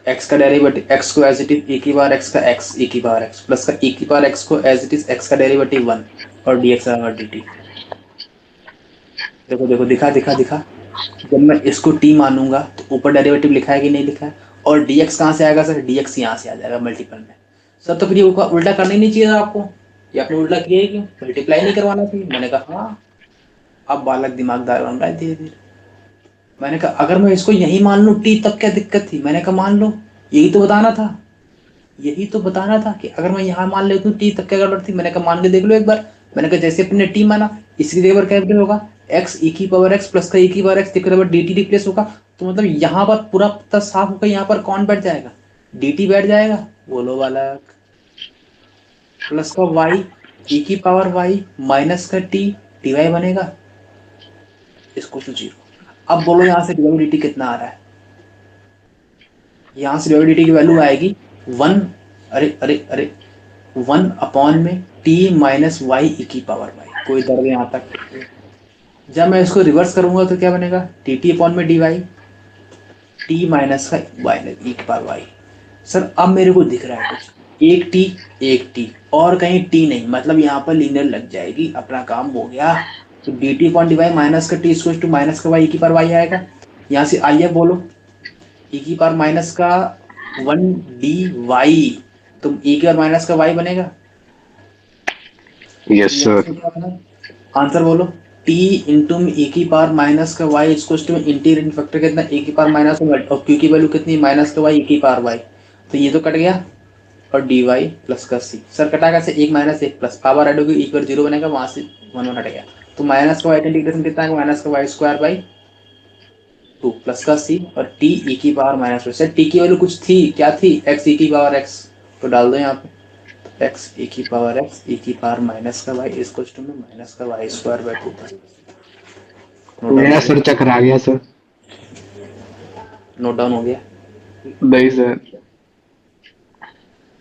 एक्स का डेरिवेटिव एक्स को एज इट इज ई की पावर एक्स का एक्स ई की पावर एक्स प्लस का ई की पावर एक्स को एज इट इज एक्स का डेरिवेटिव वन और डी एक्स और डी टी। देखो देखो, दिखा दिखा दिखा। जब मैं इसको टी मानूंगा तो ऊपर डेरिवेटिव लिखा है कि नहीं लिखा है? और dx कहाँ से आएगा सर? dx यहाँ से आ जाएगा मल्टीपल में। सर तो फिर ये उल्टा करना ही नहीं चाहिए था आपको, ये आपने उल्टा किया ही क्यों? मल्टीप्लाई नहीं करवाना चाहिए। मैंने कहा हाँ, अब बालक दिमागदार बन रहा है धीरे धीरे। मैंने कहा अगर मैं इसको यही मान लूँ टी, तब क्या दिक्कत थी? मैंने कहा मान लो, यही तो बताना था, यही तो बताना था कि अगर मैं यहाँ मान लेती हूँ टी तब क्या गड़बड़ थी। मैंने कहा मान के देख लो एक बार। मैंने कहा जैसे अपने टी माना, इसकी जगह पर क्या होगा, एक्स ई की पावर एक्स प्लस का ई की पावर एक्स के डी टी रिप्लेस होगा, तो मतलब यहाँ पर पूरा पत्ता साफ होकर यहाँ पर कौन बैठ जाएगा? डी टी बैठ जाएगा। बोलो बालक, प्लस का वाई ई की पावर वाई माइनस का टी डी वाई बनेगा, इसको तो जीरो। अब बोलो यहाँ से डी डी टी कितना आ रहा है? यहाँ से डी टी की वैल्यू आएगी वन, अरे अरे अरे, वन अपॉन में टी माइनस वाई ई की पावर वाई। कोई दर्द यहाँ तक? जब मैं इसको रिवर्स करूंगा तो क्या बनेगा? टी टी अपॉन में डी वाई, टी माइनस का वाई ई की पावर वाई। सर अब मेरे को दिख रहा है कुछ, एक टी और कहीं टी नहीं, मतलब यहाँ पर लीनियर लग जाएगी, अपना काम हो गया। तो d t upon d y minus का टी स्क्वायर टू माइनस का वाई ई की पावर वाई आएगा। यहाँ से आइए बोलो, ई की पावर माइनस का वन डी वाई, तो ई की पावर माइनस का वाई बनेगा। तो यस यहाँ सर। से क्या बना? आंसर बोलो। टी इंटू में ए की पावर माइनस का वाई इसको टू इंटीग्रेटिंग फैक्टर कितना? ए की पावर माइनस और क्यू की वैल्यू कितनी? माइनस का वाई ए की पावर वाई। तो ये तो कट गया, और डी वाई प्लस का सी। सर कटा कैसे? एक माइनस एक प्लस, पावर ऐड होगी इक्वल जीरो बनेगा, वहां से वन वन हट गया। तो माइनस का वाई इंटीग्रेशन कितना है? माइनस का Y square by two plus का सी और टी ई की पावर माइनस। सर टी की वैल्यू कुछ थी, क्या थी? एक्स ई की पावर एक्स, तो डाल दो यहाँ पे एक्स ई की पावर एक्स ई की पावर माइनस का वाई इसको टू में माइनस का Y square by two. Note down मेरा हो सर गया? चकर आ गया सर। नोट डाउन हो गया? नहीं सर।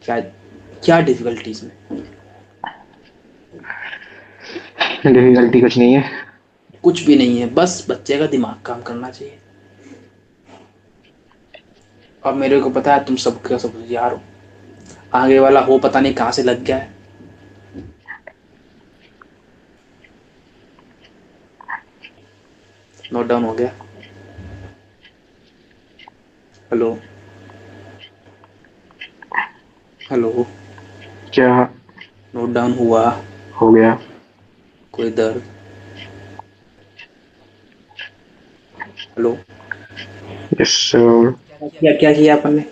क्या क्या डिफिकल्टी इसमें? डिफिकल्टी कुछ नहीं है। कुछ भी नहीं है, बस बच्चे का दिमाग काम करना चाहिए। अब मेरे को पता है तुम सबका सब यार हो, आगे वाला हो पता नहीं कहाँ से लग गया है। नोट डाउन हो गया? हेलो हेलो, क्या? नोट डाउन हुआ? हो गया। कोई दर्द? Hello, yes sir. क्या किया अपन ने?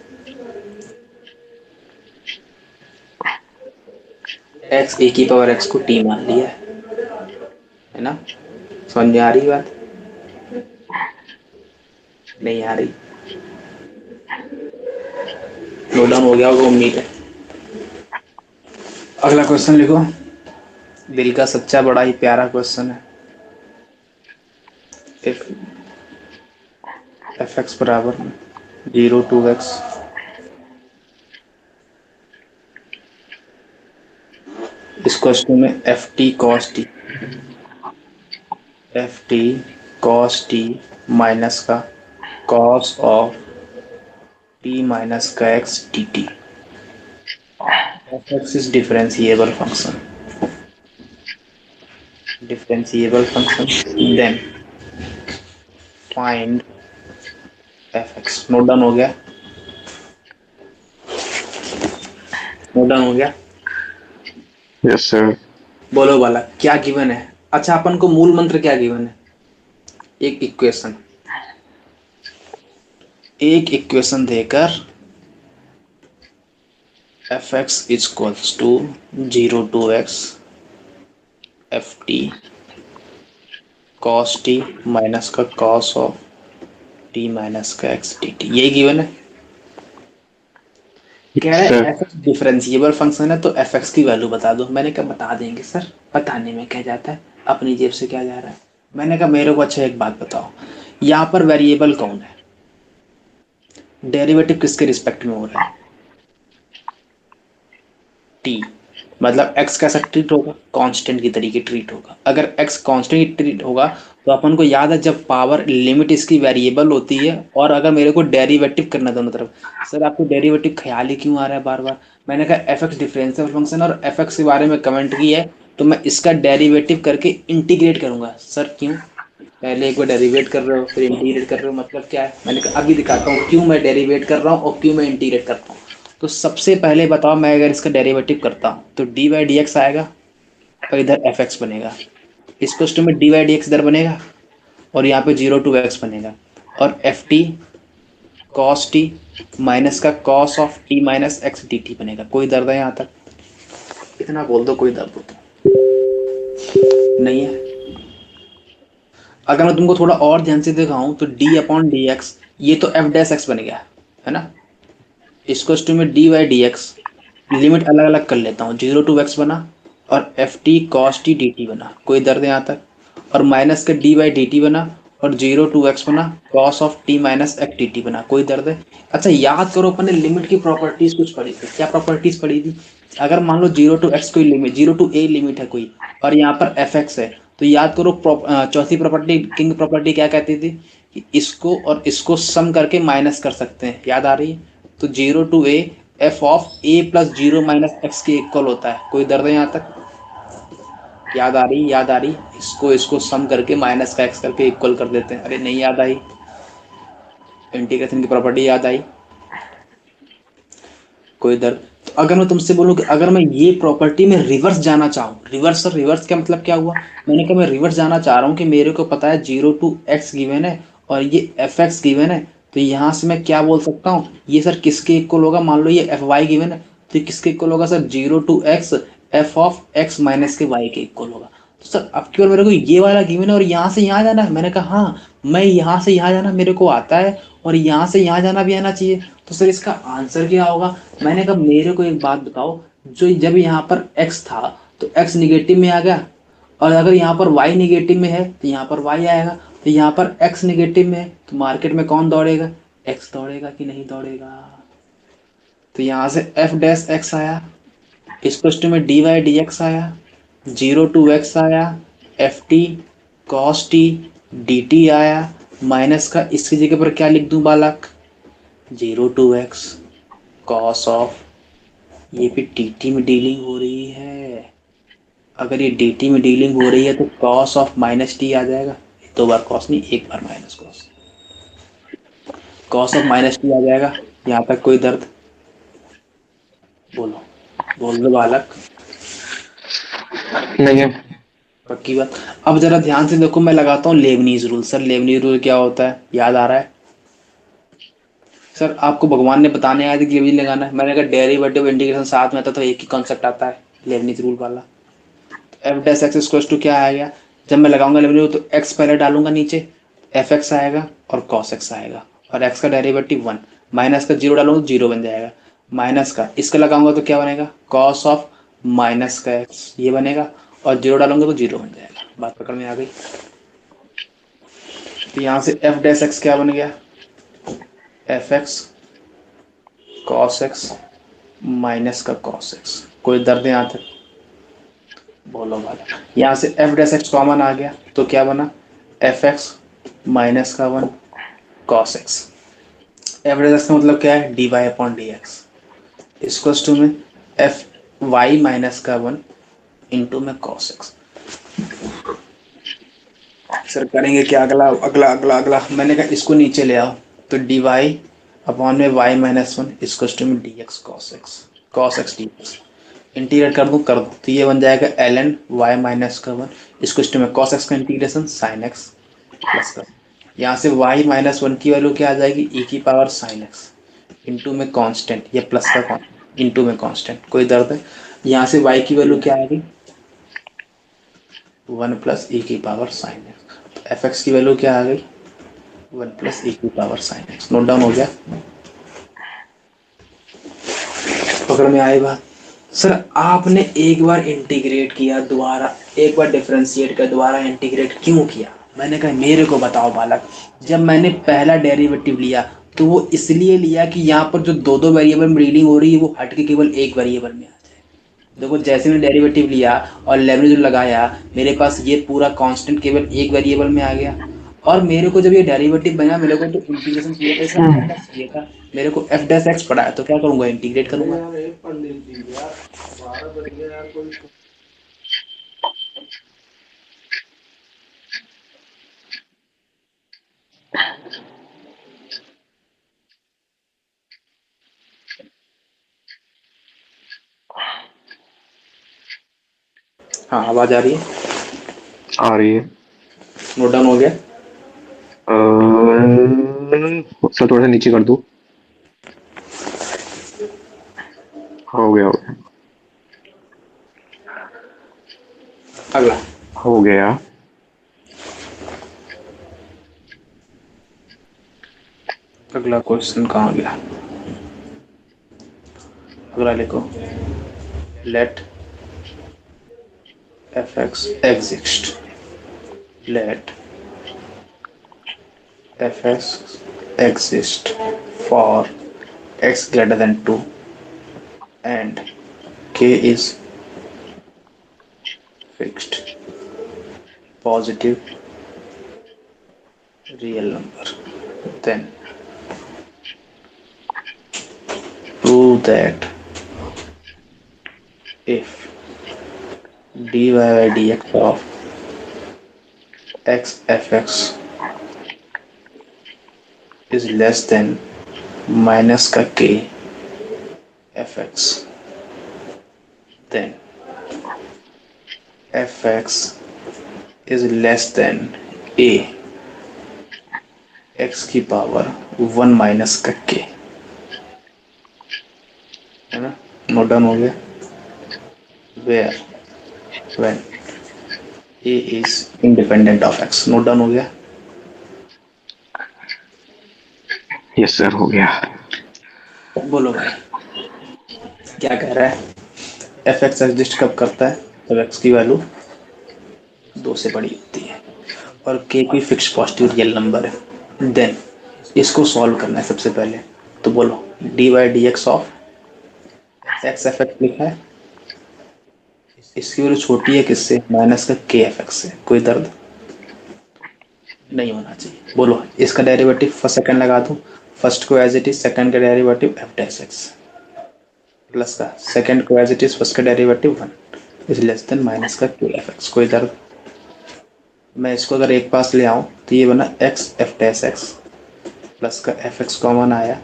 एक्स ए की पावर एक्स को टी मान लिया है ना? समझ में आ रही बात? नहीं आ रही? नोट डाउन हो गया होगा उम्मीद है। अगला क्वेश्चन लिखो। दिल का सच्चा बड़ा ही प्यारा क्वेश्चन है। इफ एफ एक्स बराबर 0 to x, इस क्वेश्चन में f t cos t minus का कॉस ऑफ टी माइनस का x d t. F x is differentiable function then find f x. Note down हो गया? नोट डाउन हो गया? Yes sir. बोलो वाला क्या गिवन है। अच्छा, अपन को मूल मंत्र क्या गिवन है? एक इक्वेशन देकर f x is equals to 0 to x f t cos t minus का कॉस ऑफ टी माइनस का एक्स डी टी, यही गिवन है। कह रहे sir f x differentiable function है तो एफ एक्स की वैल्यू बता दो। मैंने कहा बता देंगे सर, बताने में क्या जाता है, अपनी जेब से क्या जा रहा है। मैंने कहा मेरे को अच्छा एक बात बताओ, यहाँ पर वेरिएबल कौन है, डेरिवेटिव किसके रिस्पेक्ट में हो रहा है? टी। मतलब x कैसा ट्रीट होगा? कांस्टेंट की तरीके ट्रीट होगा। अगर x कांस्टेंट की ट्रीट होगा तो अपन को याद है जब पावर लिमिट इसकी वेरिएबल होती है और अगर मेरे को डेरिवेटिव करना दोनों तरफ। सर आपको डेरिवेटिव ख्याल ही क्यों आ रहा है बार बार? मैंने कहा एफ एक्स डिफरेंशियल फंक्शन और एफ एक्स के बारे में कमेंट की है तो मैं इसका डेरिवेटिव करके इंटीग्रेट करूंगा। सर क्यों? पहले एक बार डेरिवेट कर रहे हो फिर इंटीग्रेट कर रहे हो, मतलब क्या है? मैंने कहा अभी दिखाता हूँ क्यों मैं डेरिवेट कर रहा हूँ और क्यों मैं इंटीग्रेट करता हूँ। तो सबसे पहले बताओ, मैं अगर इसका डेरिवेटिव करता हूँ तो डी बाई डी एक्स आएगा और इधर एफ एक्स बनेगा। इस क्वेश्चन में डी बाई डी एक्स इधर बनेगा और यहाँ पे 0 to x बनेगा और f t cos t minus का cos of t minus x d t बनेगा। कोई दर्द है यहाँ तक? इतना बोल दो कोई दर्द हो तो। नहीं है? अगर मैं तुमको थोड़ा और ध्यान से दिखाऊं तो डी अपॉन डी एक्स, ये तो एफ डैश एक्स बन गया है ना। इस क्वेश्चन में D by d x limit अलग अलग कर लेता हूँ, 0 to x बना और f t cos T D T बना। कोई दर्द है यहाँ तक? और माइनस का डी बाई डी टी बना और 0 to x बना cos of t minus x d T बना। कोई दर्द है? अच्छा याद करो, अपन ने लिमिट की प्रॉपर्टीज कुछ पढ़ी थी। क्या प्रॉपर्टीज पढ़ी थी? अगर मान लो 0 to x कोई लिमिट, 0 to a लिमिट है कोई और यहाँ पर एफ एक्स है तो याद करो चौथी प्रॉपर्टी, किंग प्रॉपर्टी क्या कहती थी कि इसको और इसको सम करके माइनस कर सकते हैं। याद आ रही है? तो 0 to a F of a plus 0 - x के इक्वल होता है। कोई दर्द है यहाँ तक? याद आ रही? याद आ रही? इसको इसको सम करके माइनस का x करके इक्वल कर देते हैं। अरे नहीं याद आई? इंटीग्रेशन की प्रॉपर्टी याद आई? कोई दर्द? तो अगर मैं तुमसे बोलूं कि अगर मैं ये प्रॉपर्टी में रिवर्स जाना चाहूँ, रिवर्स सर रिवर्स क्या मतलब क्या हुआ? मैंने कहा मैं रिवर्स जाना चाह रहा हूँ कि मेरे को पता है 0 to x गिवन है और ये एफ एक्स गिवन है, तो यहाँ से मैं क्या बोल सकता हूँ, ये सर किसके इक्वल होगा? मान लो ये एफ वाई गिवन है तो ये किसके इक्वल होगा sir? 0 to x F of x minus के वाई के इक्वल होगा। तो सर अब की बार मेरे को ये वाला गिवन है और यहाँ से यहाँ जाना है। मैंने कहा हाँ, मैं यहाँ से यहाँ जाना मेरे को आता है और यहाँ से यहाँ जाना भी आना चाहिए। तो सर इसका आंसर क्या होगा? मैंने कहा मेरे को एक बात बताओ, जो जब यहाँ पर x था तो x निगेटिव में आ गया और अगर यहाँ पर y निगेटिव में है तो यहाँ पर y आएगा, तो यहाँ पर x निगेटिव में है तो मार्केट में कौन दौड़ेगा? x दौड़ेगा कि नहीं दौड़ेगा? तो यहाँ से f डैश x आया, इस क्वेश्चन में डी वाई डी एक्स आया, 0 to x आया, F t cos T D T आया, माइनस का इसकी जगह पर क्या लिख दूं बालक? 0 to x कॉस ऑफ, ये भी dt में डीलिंग हो रही है। अगर ये dt में डीलिंग हो रही है तो कॉस ऑफ माइनस टी आ जाएगा। दो बार कॉस नहीं, एक बार minus cos, cos of minus t आ जाएगा। यहाँ तक कोई दर्द? बोलो, बोल दो बालक। नहीं है। पक्की बात? अब जरा ध्यान से देखो, मैं लगाता हूँ Lebanese rule. Sir Lebanese rule क्या होता है, याद आ रहा है? सर आपको भगवान ने बताने आया था कि लेबनीज लगाना है। मैंने कहा डेरिवेटिव इंटीग्रेशन साथ में आता तो एक ही कॉन्सेप्ट आता है, लेबनीज रूल वाला। F dash x equals to क्या आएगा? जब मैं लगाऊंगा लेबनीज रूल तो एक्स पहले डालूंगा नीचे, एफ एक्स आएगा और कॉस एक्स आएगा और एक्स का डेरिवेटिव 1, माइनस का 0 डालूंगा तो 0 बन जाएगा, माइनस का इसका लगाऊंगा तो क्या बनेगा, कॉस ऑफ माइनस का एक्स ये बनेगा, और जीरो डालूंगा तो जीरो बन जाएगा। बात पकड़ में आ गई। तो यहाँ से एफ डैश एक्स क्या बन गया, f x cos x minus का कॉस एक्स। कोई दर्द यहाँ तक, बोलो भाई। यहाँ से एफ डैश एक्स कॉमन आ गया तो क्या बना, एफ एक्स माइनस का one cos x. F dash x का मतलब क्या है, d y upon d x इसको टू में एफ वाई माइनस का वन इंटू में कॉस एक्स। सर करेंगे क्या, अगला अगला अगला अगला मैंने कहा इसको नीचे ले आओ, तो डी वाई अपॉन में वाई माइनस वन इसको टू में d x cos x D x. Integrate कर दूँ तो ये बन जाएगा एल एन वाई माइनस का वन इसको टू में कॉस एक्स का इंटीग्रेशन साइन एक्स प्लस का, यहाँ से वाई माइनस वन की वैल्यू क्या आ जाएगी, ई की पावर साइन एक्स इंटू में कांस्टेंट, ये प्लस का कांस्टेंट इंटू में कांस्टेंट। कोई दर्द है, यहाँ से y की वैल्यू क्या आ गई, वन प्लस ई की पावर साइन एक्स। तो एफ एक्स की वैल्यू क्या आ गई, वन प्लस ई की power sine x. Note down हो गया, पकड़ में आई बात। सर आपने एक बार इंटीग्रेट किया, दोबारा एक बार डिफरेंशिएट किया, दोबारा इंटीग्रेट क्यों किया, मैंने कहा मेरे को बताओ बालक। जब मैंने पहला डेरिवेटिव लिया तो वो इसलिए लिया कि यहाँ पर जो दो दो वेरिएबल में रीडिंग हो रही है वो हट के केवल एक वेरिएबल में आ जाए। देखो जैसे मैंने डेरिवेटिव लिया और लेवरेज लगाया, मेरे पास ये पूरा कांस्टेंट केवल एक वेरिएबल में आ गया। और मेरे को जब ये डेरिवेटिव बना, मेरे को तो इंटीग्रेशन पूरा कैसे करना चाहिए था, मेरे को एफ डैश एक्स पड़ा है तो क्या करूंगा, इंटीग्रेट करूंगा। हाँ आवाज आ रही है, आ रही है। नोट डाउन हो गया। सर थोड़ा सा नीचे कर दो। हो गया, अगला हो गया। अगला क्वेश्चन कहाँ गया, अगला लिखो, let f x exist, let f x exist for x greater than 2 and k is fixed positive real number, then prove that if dy by dx of x fx is less than minus का k fx, then fx is less than a x की पावर 1 माइनस का k, है ना। Note down हो गया, where when a is independent of x। Note down हो गया, यस सर हो गया। बोलो भाई क्या कह रहा है। एफ एक्स एग्जिस्ट कब करता है, जब एक्स की वैल्यू 2 से बड़ी होती है और के कोई फिक्स पॉजिटिव रियल नंबर है। देन इसको सॉल्व करना है सबसे पहले, तो बोलो d y d x of x f x लिखा है, इसकी वैल्यू छोटी है किससे, माइनस का के एफ एक्स से। कोई दर्द नहीं होना चाहिए। बोलो इसका डेरिवेटिव फर्स्ट सेकंड लगा दूं, फर्स्ट को एज इट इज, सेकंड का derivative F dash x plus का सेकंड को एज इट इज, फर्स्ट का derivative 1 is less than minus का के एफ एक्स। कोई दर्द, मैं इसको अगर एक पास ले आऊं तो ये बना x f dash x plus का एफ एक्स कॉमन आया,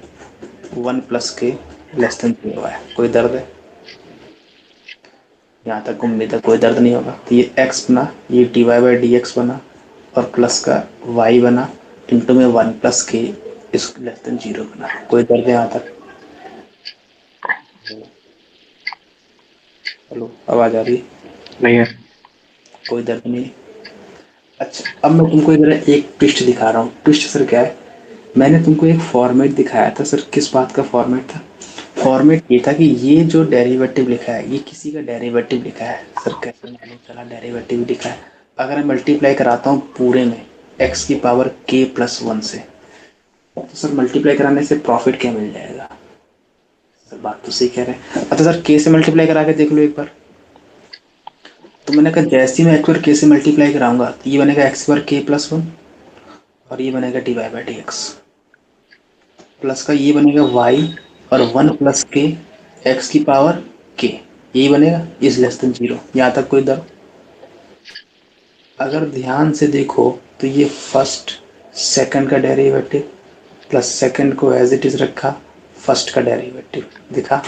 1 प्लस के लेस देन 0 आया। कोई दर्द है, यहाँ तक उम्मीद है कोई दर्द नहीं होगा। तो ये x बना, ये d y by d x बना और प्लस का y बना इंटू में 1 प्लस के इस लेस देन 0 बना। कोई दर्द है यहाँ तक, हेलो आवाज आ रही है, नहीं है। कोई दर्द नहीं। अच्छा अब मैं तुमको इधर एक ट्विस्ट दिखा रहा हूँ। ट्विस्ट सर क्या है, मैंने तुमको एक फॉर्मेट दिखाया था सर, किस बात का फॉर्मेट था, फॉर्मेट ये था कि ये जो डेरिवेटिव लिखा है ये किसी का डेरिवेटिव लिखा है। सर कैसे मालूम चला डेरिवेटिव लिखा है? अगर मैं मल्टीप्लाई कराता हूँ पूरे में x की पावर k प्लस वन से, तो सर मल्टीप्लाई कराने से प्रॉफिट क्या मिल जाएगा? सर बात तो सही कह रहे हैं। अच्छा सर k से मल्टीप्लाई करा के देख लो एक बार। तो मैंने कहा जैसे ही मैं x पर k से मल्टीप्लाई कराऊंगा तो ये बनेगा x पर k प्लस वन, और ये बनेगा d y by d x, plus का ये बनेगा y, और वन प्लस के एक्स की पावर k, यही बनेगा इज लेस देन जीरो। यहाँ तक कोई दर? अगर ध्यान से देखो तो ये फर्स्ट सेकंड का डेरिवेटिव प्लस सेकंड को एज इट इज रखा, फर्स्ट का डेरिवेटिव दिखा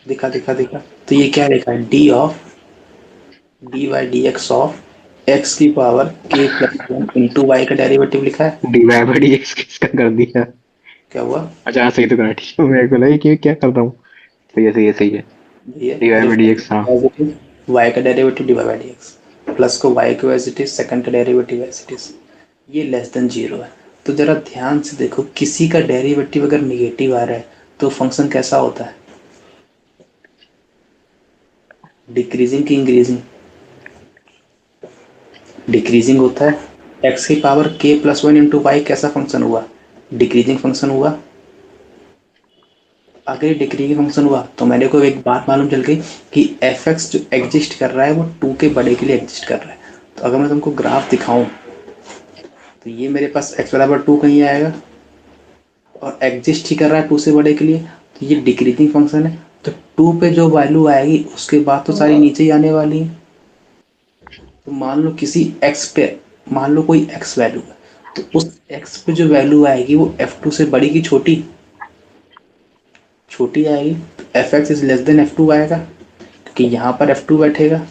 दिखा दिखा दिखा। तो ये क्या लिखा है? D of d y d x of x की power k plus one into y का डेरिवेटिव लिखा है। डिवाइड बाई एक्स किसका कर दिया? क्या हुआ अच्छा हाँ, सही तो करा, ठीक है, मेरे को लगा कि क्या कर रहा हूँ। सही है, सही है, सही है। भैया? डिवाइड बाई रिवर्स एक्स, हाँ। एज इट इज, वाई का derivative d y by d x, plus को वाई को एज इट इज, सेकंड का डेरिवेटिव एज इट इज, ये लेस देन जीरो है। तो जरा ध्यान से देखो, किसी का डेरिवेटिव अगर निगेटिव आ रहा है तो फंक्शन कैसा होता है? डिक्रीजिंग की इंक्रीजिंग? डिक्रीजिंग होता है। एक्स की power k plus one into Y कैसा फंक्शन हुआ? डिक्रीजिंग फंक्शन हुआ। अगर ये डिक्रीजिंग फंक्शन हुआ तो मेरे को एक बात मालूम चल गई कि एफ एक्स जो एग्जिस्ट कर रहा है वो टू के बड़े के लिए एग्जिस्ट कर रहा है। तो अगर मैं तुमको ग्राफ दिखाऊं तो ये मेरे पास x बराबर टू कहीं आएगा, और एग्जिस्ट ही कर रहा है टू से बड़े के लिए, तो ये डिक्रीजिंग फंक्शन है। तो टू पे जो वैल्यू आएगी उसके बाद तो सारी नीचे ही आने वाली है। तो मान लो किसी x पे, मान लो कोई x वैल्यू है, तो उस x पे जो वैल्यू आएगी वो f2 से बड़ी की छोटी? छोटी आएगी। तो F x is less than F two आएगा, क्योंकि यहाँ पर एफ टू बैठेगा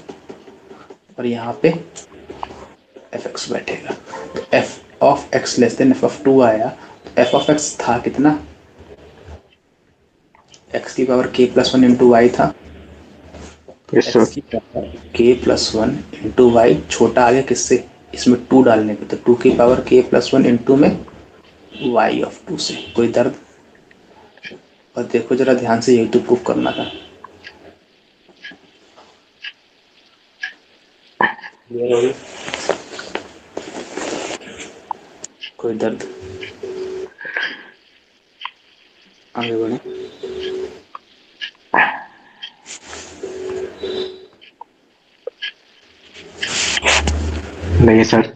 और यहाँ पे एफ एक्स बैठेगा। तो f of x less than f of two आया। तो एफ ऑफ एक्स था कितना? एक्स की power k plus one into Y था। तो यस एक्स सर। की power k plus one into Y छोटा आ गया किससे? इसमें टू डालने पे। तो टू की power k plus one into में वाई ऑफ टू से। कोई दर्द? और देखो जरा ध्यान से, यही तो प्रूफ करना था। क्लियर हो गया? कोई दर्द? आगे बढ़े। नहीं सर।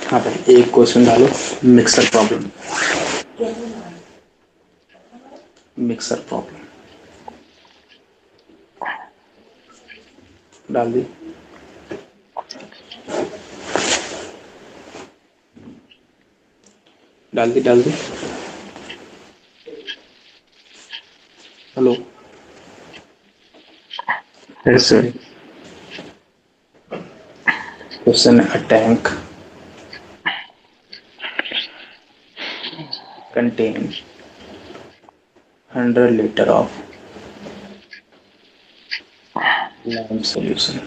हाँ भाई, एक क्वेश्चन डालो। मिक्सर प्रॉब्लम, मिक्सर प्रॉब्लम डाल दी। डाल दी डाल दी। हेलो। Yes question sir. है, क्वेश्चन है, a tank contain 100 litre of lime solution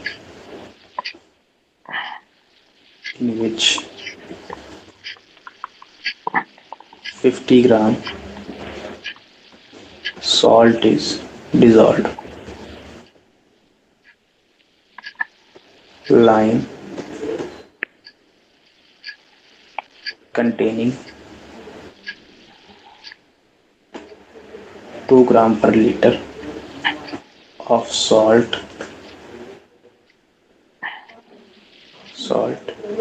in which 50 gram salt is dissolved. Lime containing 2 gram per liter of salt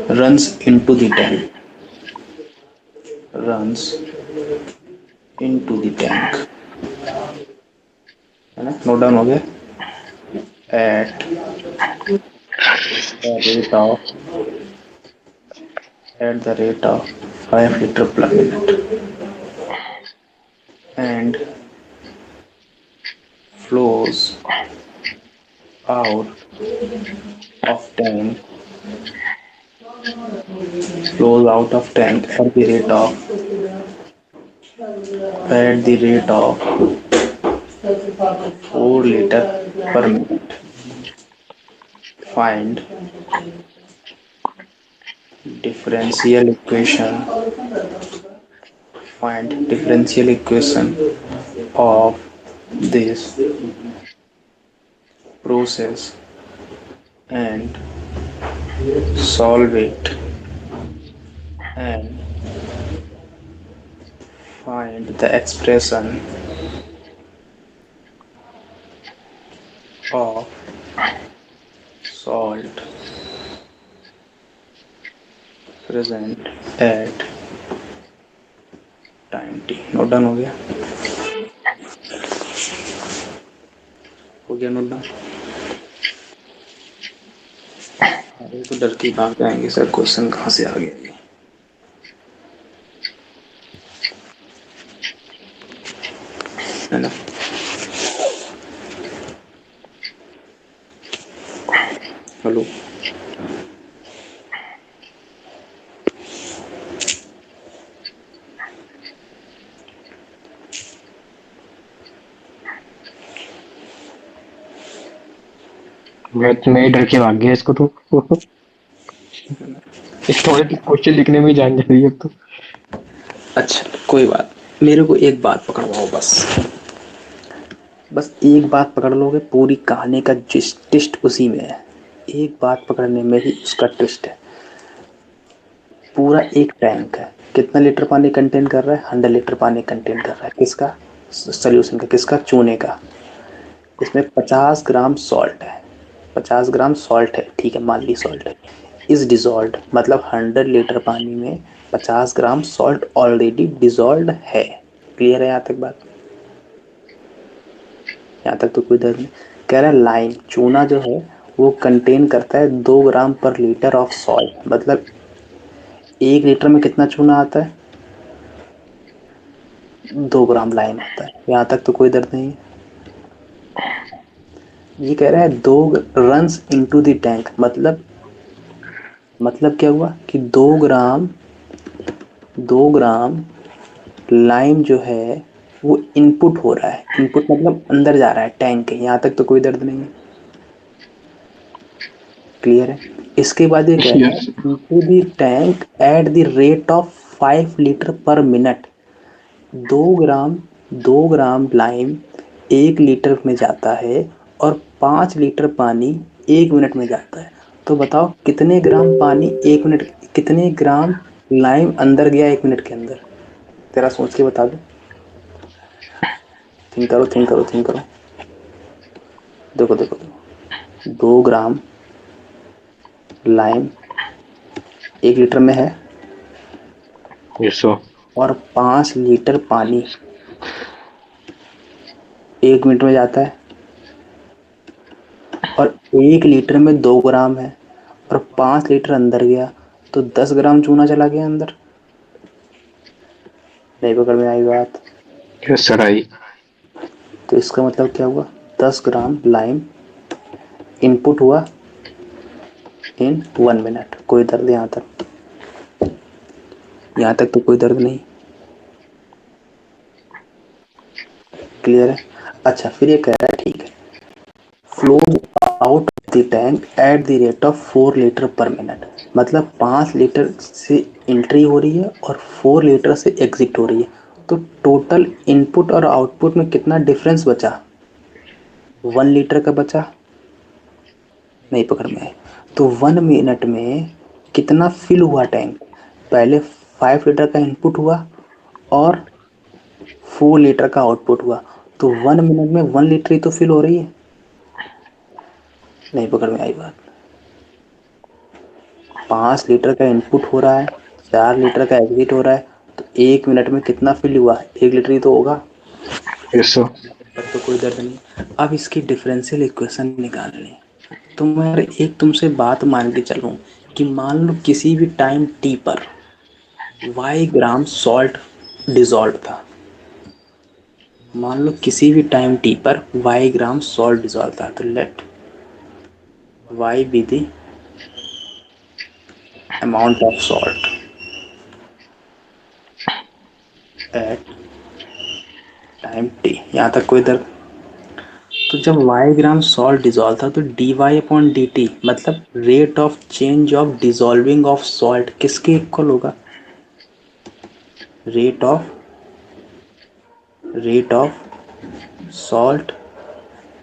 runs into the tank, runs into the tank, है ना? Note down हो गया? At the rate of at the rate of 5 liter per minute and flows out of tank, flows out of tank at the rate of 4 liter per minute. Find differential equation. Find differential equation of this process and solve it, and find the expression of salt present at time T. Note down हो गया? हो गया note down? अरे तो डर के भाग जाएंगे सर, क्वेश्चन कहाँ से आ गया ये। है ना? हेलो, मैं डर के भाग गया इसको तो। इस थोड़े क्वेश्चन लिखने में ही जान जा रही है अब तो। अच्छा कोई बात, मेरे को एक बात पकड़वाओ बस। बस एक बात पकड़ लोगे, पूरी कहानी का ट्विस्ट उसी में है। एक बात पकड़ने में ही उसका ट्विस्ट है। पूरा एक टैंक है, कितना लीटर पानी कंटेन कर रहा है? 100 लीटर पानी कंटेन कर रहा है। किसका? सोल्यूशन का। किसका? चूने का। इसमें 50 ग्राम सॉल्ट है। 50 ग्राम सॉल्ट है, ठीक है, मान ली सॉल्ट है। इज डिजॉल्व, मतलब 100 लीटर पानी में 50 ग्राम सॉल्ट ऑलरेडी डिजॉल्व है। क्लियर है यहाँ तक बात? यहाँ तक तो कोई दर्द नहीं। कह रहा है लाइम, चूना जो है वो कंटेन करता है 2 ग्राम पर लीटर ऑफ सॉल्ट, मतलब 1 लीटर में कितना चूना आता है? 2 ग्राम लाइम आता है। यहाँ तक तो कोई दर्द नहीं है। ये कह रहा है 2 रन्स इनटू द टैंक, मतलब क्या हुआ कि 2 ग्राम लाइम जो है वो इनपुट हो रहा है। इनपुट मतलब अंदर जा रहा है टैंक के। यहाँ तक तो कोई दर्द नहीं है। क्लियर है? इसके बाद ये कह रहा है yes. Into the tank at the rate of 5 litre पर मिनट। 2 ग्राम 2 ग्राम लाइम 1 लीटर में जाता है और 5 लीटर पानी 1 मिनट में जाता है। तो बताओ कितने ग्राम पानी 1 मिनट, कितने ग्राम लाइम अंदर गया 1 मिनट के अंदर? तेरा सोच के बता दो। थिंक करो, थिंक करो, थिंक करो। देखो देखो देखो, 2 ग्राम लाइम 1 लीटर में है यस सर। और 5 लीटर पानी 1 मिनट में जाता है, और 1 लीटर में 2 ग्राम है और 5 लीटर अंदर गया, तो 10 ग्राम चूना चला गया अंदर। नहीं पकड़ में आई बात? Yes sir I. तो इसका मतलब क्या हुआ? 10 ग्राम लाइम इनपुट हुआ इन 1 मिनट। कोई दर्द यहाँ तक? यहाँ तक तो कोई दर्द नहीं। क्लियर है? अच्छा फिर ये कह रहा है ठीक है, flows out the tank at the rate of 4 litre पर मिनट, मतलब 5 लीटर से एंट्री हो रही है और 4 लीटर से एग्जिट हो रही है। तो टोटल इनपुट और आउटपुट में कितना डिफरेंस बचा? 1 लीटर का बचा। नहीं पकड़ में आए? तो 1 मिनट में कितना फिल हुआ टैंक? पहले 5 लीटर का इनपुट हुआ और 4 लीटर का आउटपुट हुआ, तो 1 मिनट में 1 लीटर ही तो फिल हो रही है। नहीं पकड़ में आई बात? 5 लीटर का इनपुट हो रहा है, 4 लीटर का एग्जिट हो रहा है, तो 1 मिनट में कितना फिल हुआ? 1 लीटर ही तो होगा। Yes sir. तब तो कोई दर्द नहीं। अब इसकी डिफरेंशियल इक्वेशन निकालनी है। तो मैं एक तुमसे बात मान के चलूं कि मान लो किसी भी टाइम टी पर y ग्राम सॉल्ट डिजॉल्व था। मान लो किसी भी टाइम टी पर y ग्राम सॉल्ट डिजॉल्व था, तो let y be the amount of salt at time t. यहाँ तक कोई दर्द? तो जब y ग्राम सॉल्ट डिजॉल्व था तो dy/dt मतलब rate of change of dissolving of salt किसके इक्वल होगा? Rate of salt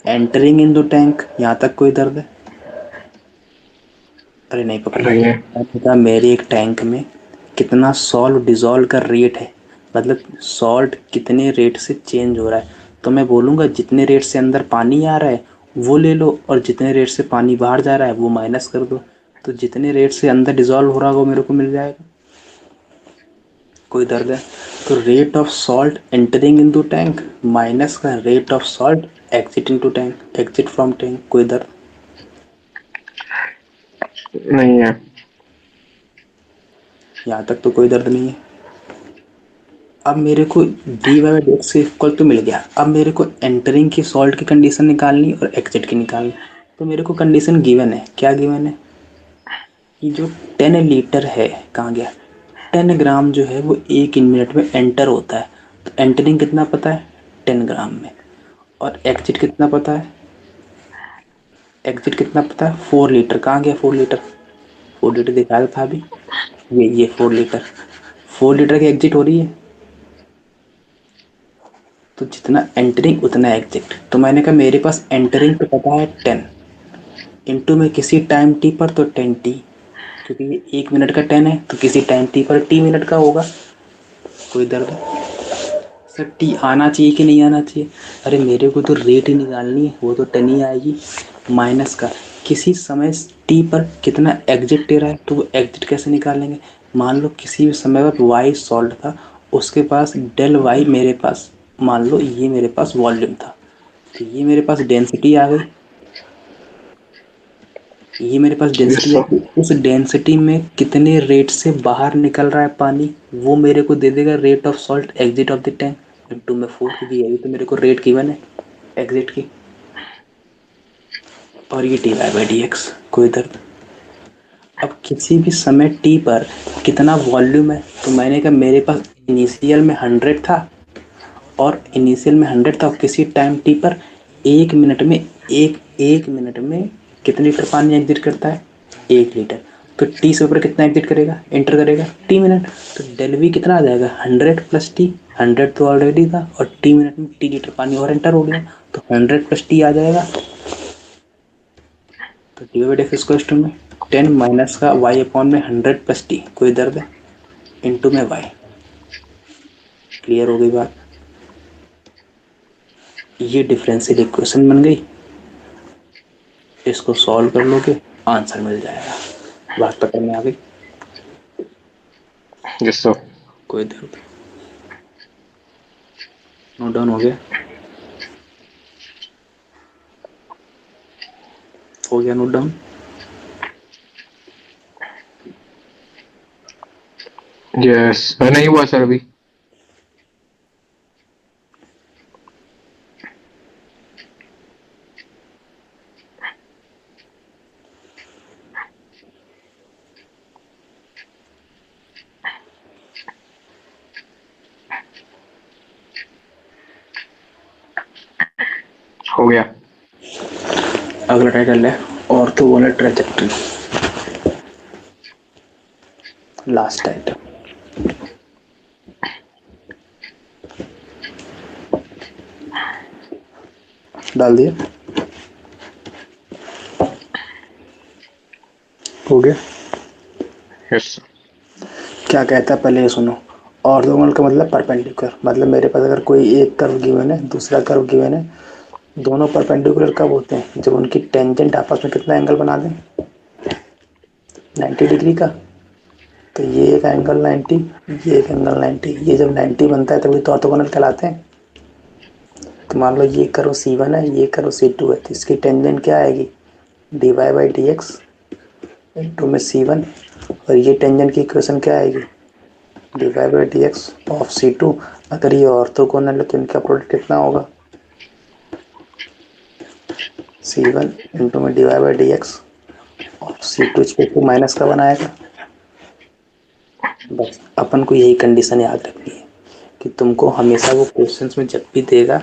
entering in the tank. यहाँ तक कोई दर्द है? अरे नहीं पकड़े। नहीं है। अब बता मेरे एक टैंक में कितना सॉल्ट डिजॉल्व का रेट है, मतलब सॉल्ट कितने रेट से चेंज हो रहा है। तो मैं बोलूँगा जितने रेट से अंदर पानी आ रहा है वो ले लो, और जितने रेट से पानी बाहर जा रहा है वो माइनस कर दो। तो जितने रेट से अंदर डिजॉल्व हो रहा है वो मेरे को मिल जाएगा। कोई दर्द है? तो rate of salt entering into tank minus का rate of salt exit into tank, exit from tank. कोई दर्द? नहीं है। यहाँ तक तो कोई दर्द नहीं है। अब मेरे को dy/dx से इक्वल तो मिल गया। अब मेरे को एंटरिंग की सॉल्ट की कंडीशन निकालनी और एग्जिट की निकालनी। तो मेरे को कंडीशन गिवन है। क्या गिवन है? कि जो 10 लीटर है, कहाँ गया, 10 ग्राम जो है वो 1 मिनट में एंटर होता है। तो एंटरिंग कितना पता है? 10 ग्राम में। और एग्जिट कितना पता है? एग्जिट कितना पता है? 4 लीटर। कहाँ गया 4 लीटर? 4 लीटर दिखाया था अभी। ये 4 लीटर। 4 लीटर की एग्जिट हो रही है। तो जितना एंटरिंग उतना एग्जिट। तो मैंने कहा मेरे पास एंटरिंग तो पता है 10 इंटू में किसी टाइम टी पर तो 10 टी, क्योंकि ये 1 मिनट का 10 है तो किसी टाइम टी पर टी मिनट का होगा। कोई दर्द है? सर टी आना चाहिए कि नहीं आना चाहिए? अरे मेरे को तो रेट ही निकालनी है, वो तो 10 ही आएगी। माइनस का किसी समय टी पर कितना एग्जिट दे रहा है, तो वो एग्जिट कैसे निकालेंगे? मान लो किसी भी समय पर वाई सॉल्ट था, उसके पास डेल वाई मेरे पास, मान लो ये मेरे पास वॉल्यूम था, तो ये मेरे पास डेंसिटी आ गई। ये मेरे पास डेंसिटी जिससे है। उस डेंसिटी में कितने रेट से बाहर निकल रहा है पानी, वो मेरे को दे देगा rate of salt exit of the tank into में 4, क्योंकि यही तो मेरे को रेट गिवन है एग्जिट की। और ये dy/dx। कोई दर्द? अब किसी भी समय t पर कितना वॉल्यूम है, तो मैंने कहा मेरे पास इनिशियल में 100 था, और इनिशियल में 100 था, और किसी टाइम टी पर 1 मिनट में, एक मिनट में कितने लीटर पानी एग्जिट करता है? 1 लीटर। तो टी से ऊपर कितना एग्जिट करेगा, एंटर करेगा? T minute. तो डेल वी कितना आ जाएगा? 100 + टी। 100 तो ऑलरेडी था, और टी मिनट में टी लीटर पानी और एंटर हो गया, तो 100 + टी आ जाएगा। तो dy/dx इक्वल में 10 माइनस का y/में 100 + टी। कोई दर्द है? इंटू में y। क्लियर हो गई बात? ये डिफरेंशियल इक्वेशन बन गई। इसको सॉल्व कर लोगे, आंसर मिल जाएगा। बात पकड़ में आ गई? जिससे कोई दर्द? नोट डाउन हो गया? हो गया नोट डाउन? यस नहीं हुआ सर अभी। हो गया। अगला टाइटल है ऑर्थोगोनल ट्रैजेक्टरी। लास्ट टाइटल डाल दिया? हो गया? यस। क्या कहता है पहले ये सुनो। ऑर्थोगोनल का मतलब परपेंडिकुलर, मतलब मेरे पास अगर कोई एक कर्व गिवन है, दूसरा कर्व गिवन है, दोनों परपेंडिकुलर कब होते हैं? जब उनकी टेंजेंट आपस में कितना एंगल बना दें? 90 डिग्री का। तो ये एक एंगल 90, ये एक एंगल 90, ये जब 90 बनता है तभी तो ऑर्थोगोनल कहलाते हैं। तो मान लो ये करो C1 है, ये करो C2 है, तो इसकी टेंजेंट क्या आएगी? dy/dx इंटू में C1। और ये टेंजेंट की इक्वेशन क्या आएगी? dy/dx of C2। अगर ये ऑर्थोगोनल है तो इनका प्रोडक्ट कितना होगा? C1 इंटू में dy/dx ऑफ C2, इस पे माइनस का बनाएगा। बस अपन को यही कंडीशन याद रखनी है कि तुमको हमेशा वो क्वेश्चंस में जब भी देगा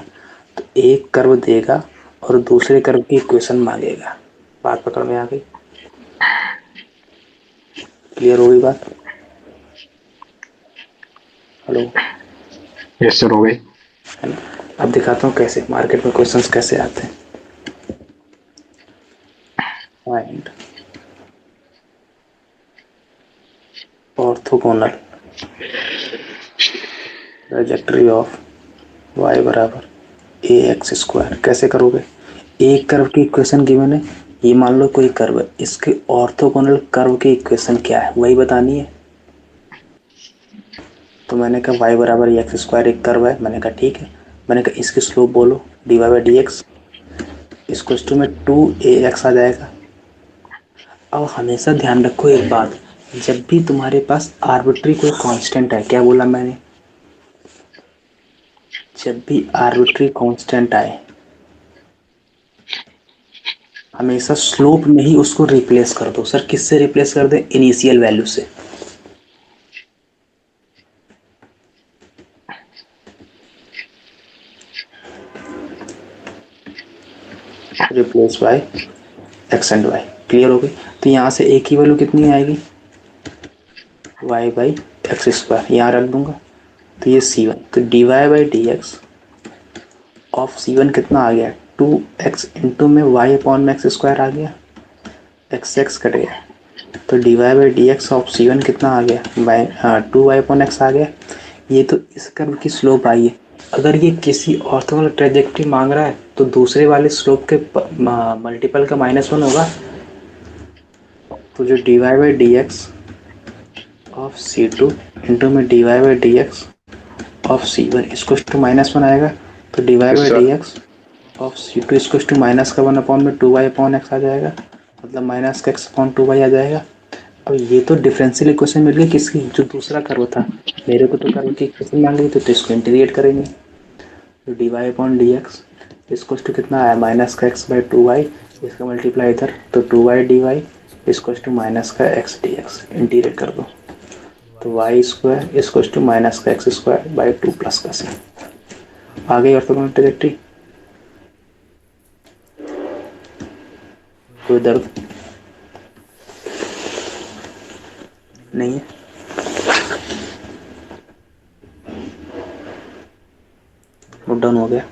तो एक कर्व देगा, और दूसरे कर्व की इक्वेशन मांगेगा। बात पकड़ में आ गई? क्लियर हो गई बात? हेलो? यस सर, हो गई। है ना? अब दिखाता हूँ कैसे मार्केट में क्वेश्चंस कैसे आते हैं। Find orthogonal trajectory of y बराबर ए एक्स स्क्वायर। कैसे करोगे? एक कर्व की इक्वेशन गिवन है, ये मान लो कोई कर्व है, इसके ऑर्थोगोनल कर्व की इक्वेशन क्या है वही बतानी है। तो मैंने कहा y बराबर एक्स स्क्वायर एक कर्व है, मैंने कहा ठीक है। मैंने कहा इसकी स्लोप बोलो, d y by d x इसको टू में 2ax आ जाएगा। अब हमेशा ध्यान रखो एक बात, जब भी तुम्हारे पास आर्बिट्री कोई कांस्टेंट है, क्या बोला मैंने, जब भी आर्बिट्री कांस्टेंट आए हमेशा स्लोप में ही उसको रिप्लेस कर दो। सर किससे रिप्लेस कर दें? इनिशियल वैल्यू से। Replace by x and y. Clear हो गई? तो यहाँ से एक ही वैल्यू कितनी आएगी, वाई बाई एक्स स्क्वायर, यहाँ रख दूंगा। तो ये सी वन, तो d y by d x of c one कितना आ गया, 2x इंटू में वाई अपॉन में एक्स स्क्वायर आ गया, एक्स एक्स कट गया। तो d y by d x of c one कितना आ गया, बाई 2y/x आ गया। ये तो इस कर्व की स्लोप आई है। अगर ये किसी ऑर्थोगोनल ट्रेजेक्टरी मांग रहा है तो दूसरे वाले स्लोप के मल्टीपल का -1 होगा। तो जो d y by d x of c two into में d y by d x of c one इसको टू -1 आएगा। तो d y yes by sir. D x of c two इसको टू माइनस का 1 अपॉन में 2y/x आ जाएगा, मतलब minus का x/2y आ जाएगा। अब ये तो डिफरेंशियल इक्वेशन मिल गई किसकी, जो दूसरा कर्व था। मेरे को तो कर्व की इक्वेशन मांग रही थी, तो इसको इंटीग्रेट करेंगे। तो d y upon d x इसको टू कितना आया, माइनस का x/2y, इसका मल्टीप्लाई इधर, तो 2y डी वाई इसको टू माइनस का x डी एक्स इंटीग्रेट कर दो। तो वाई स्क्वायर इसको टू माइनस का एक्स स्क्वायर बाई 2 प्लस का सी। आ गई ऑर्थोगोनल ट्राजेक्टरी। कोई दर्द नहीं है? नोट डाउन हो गया?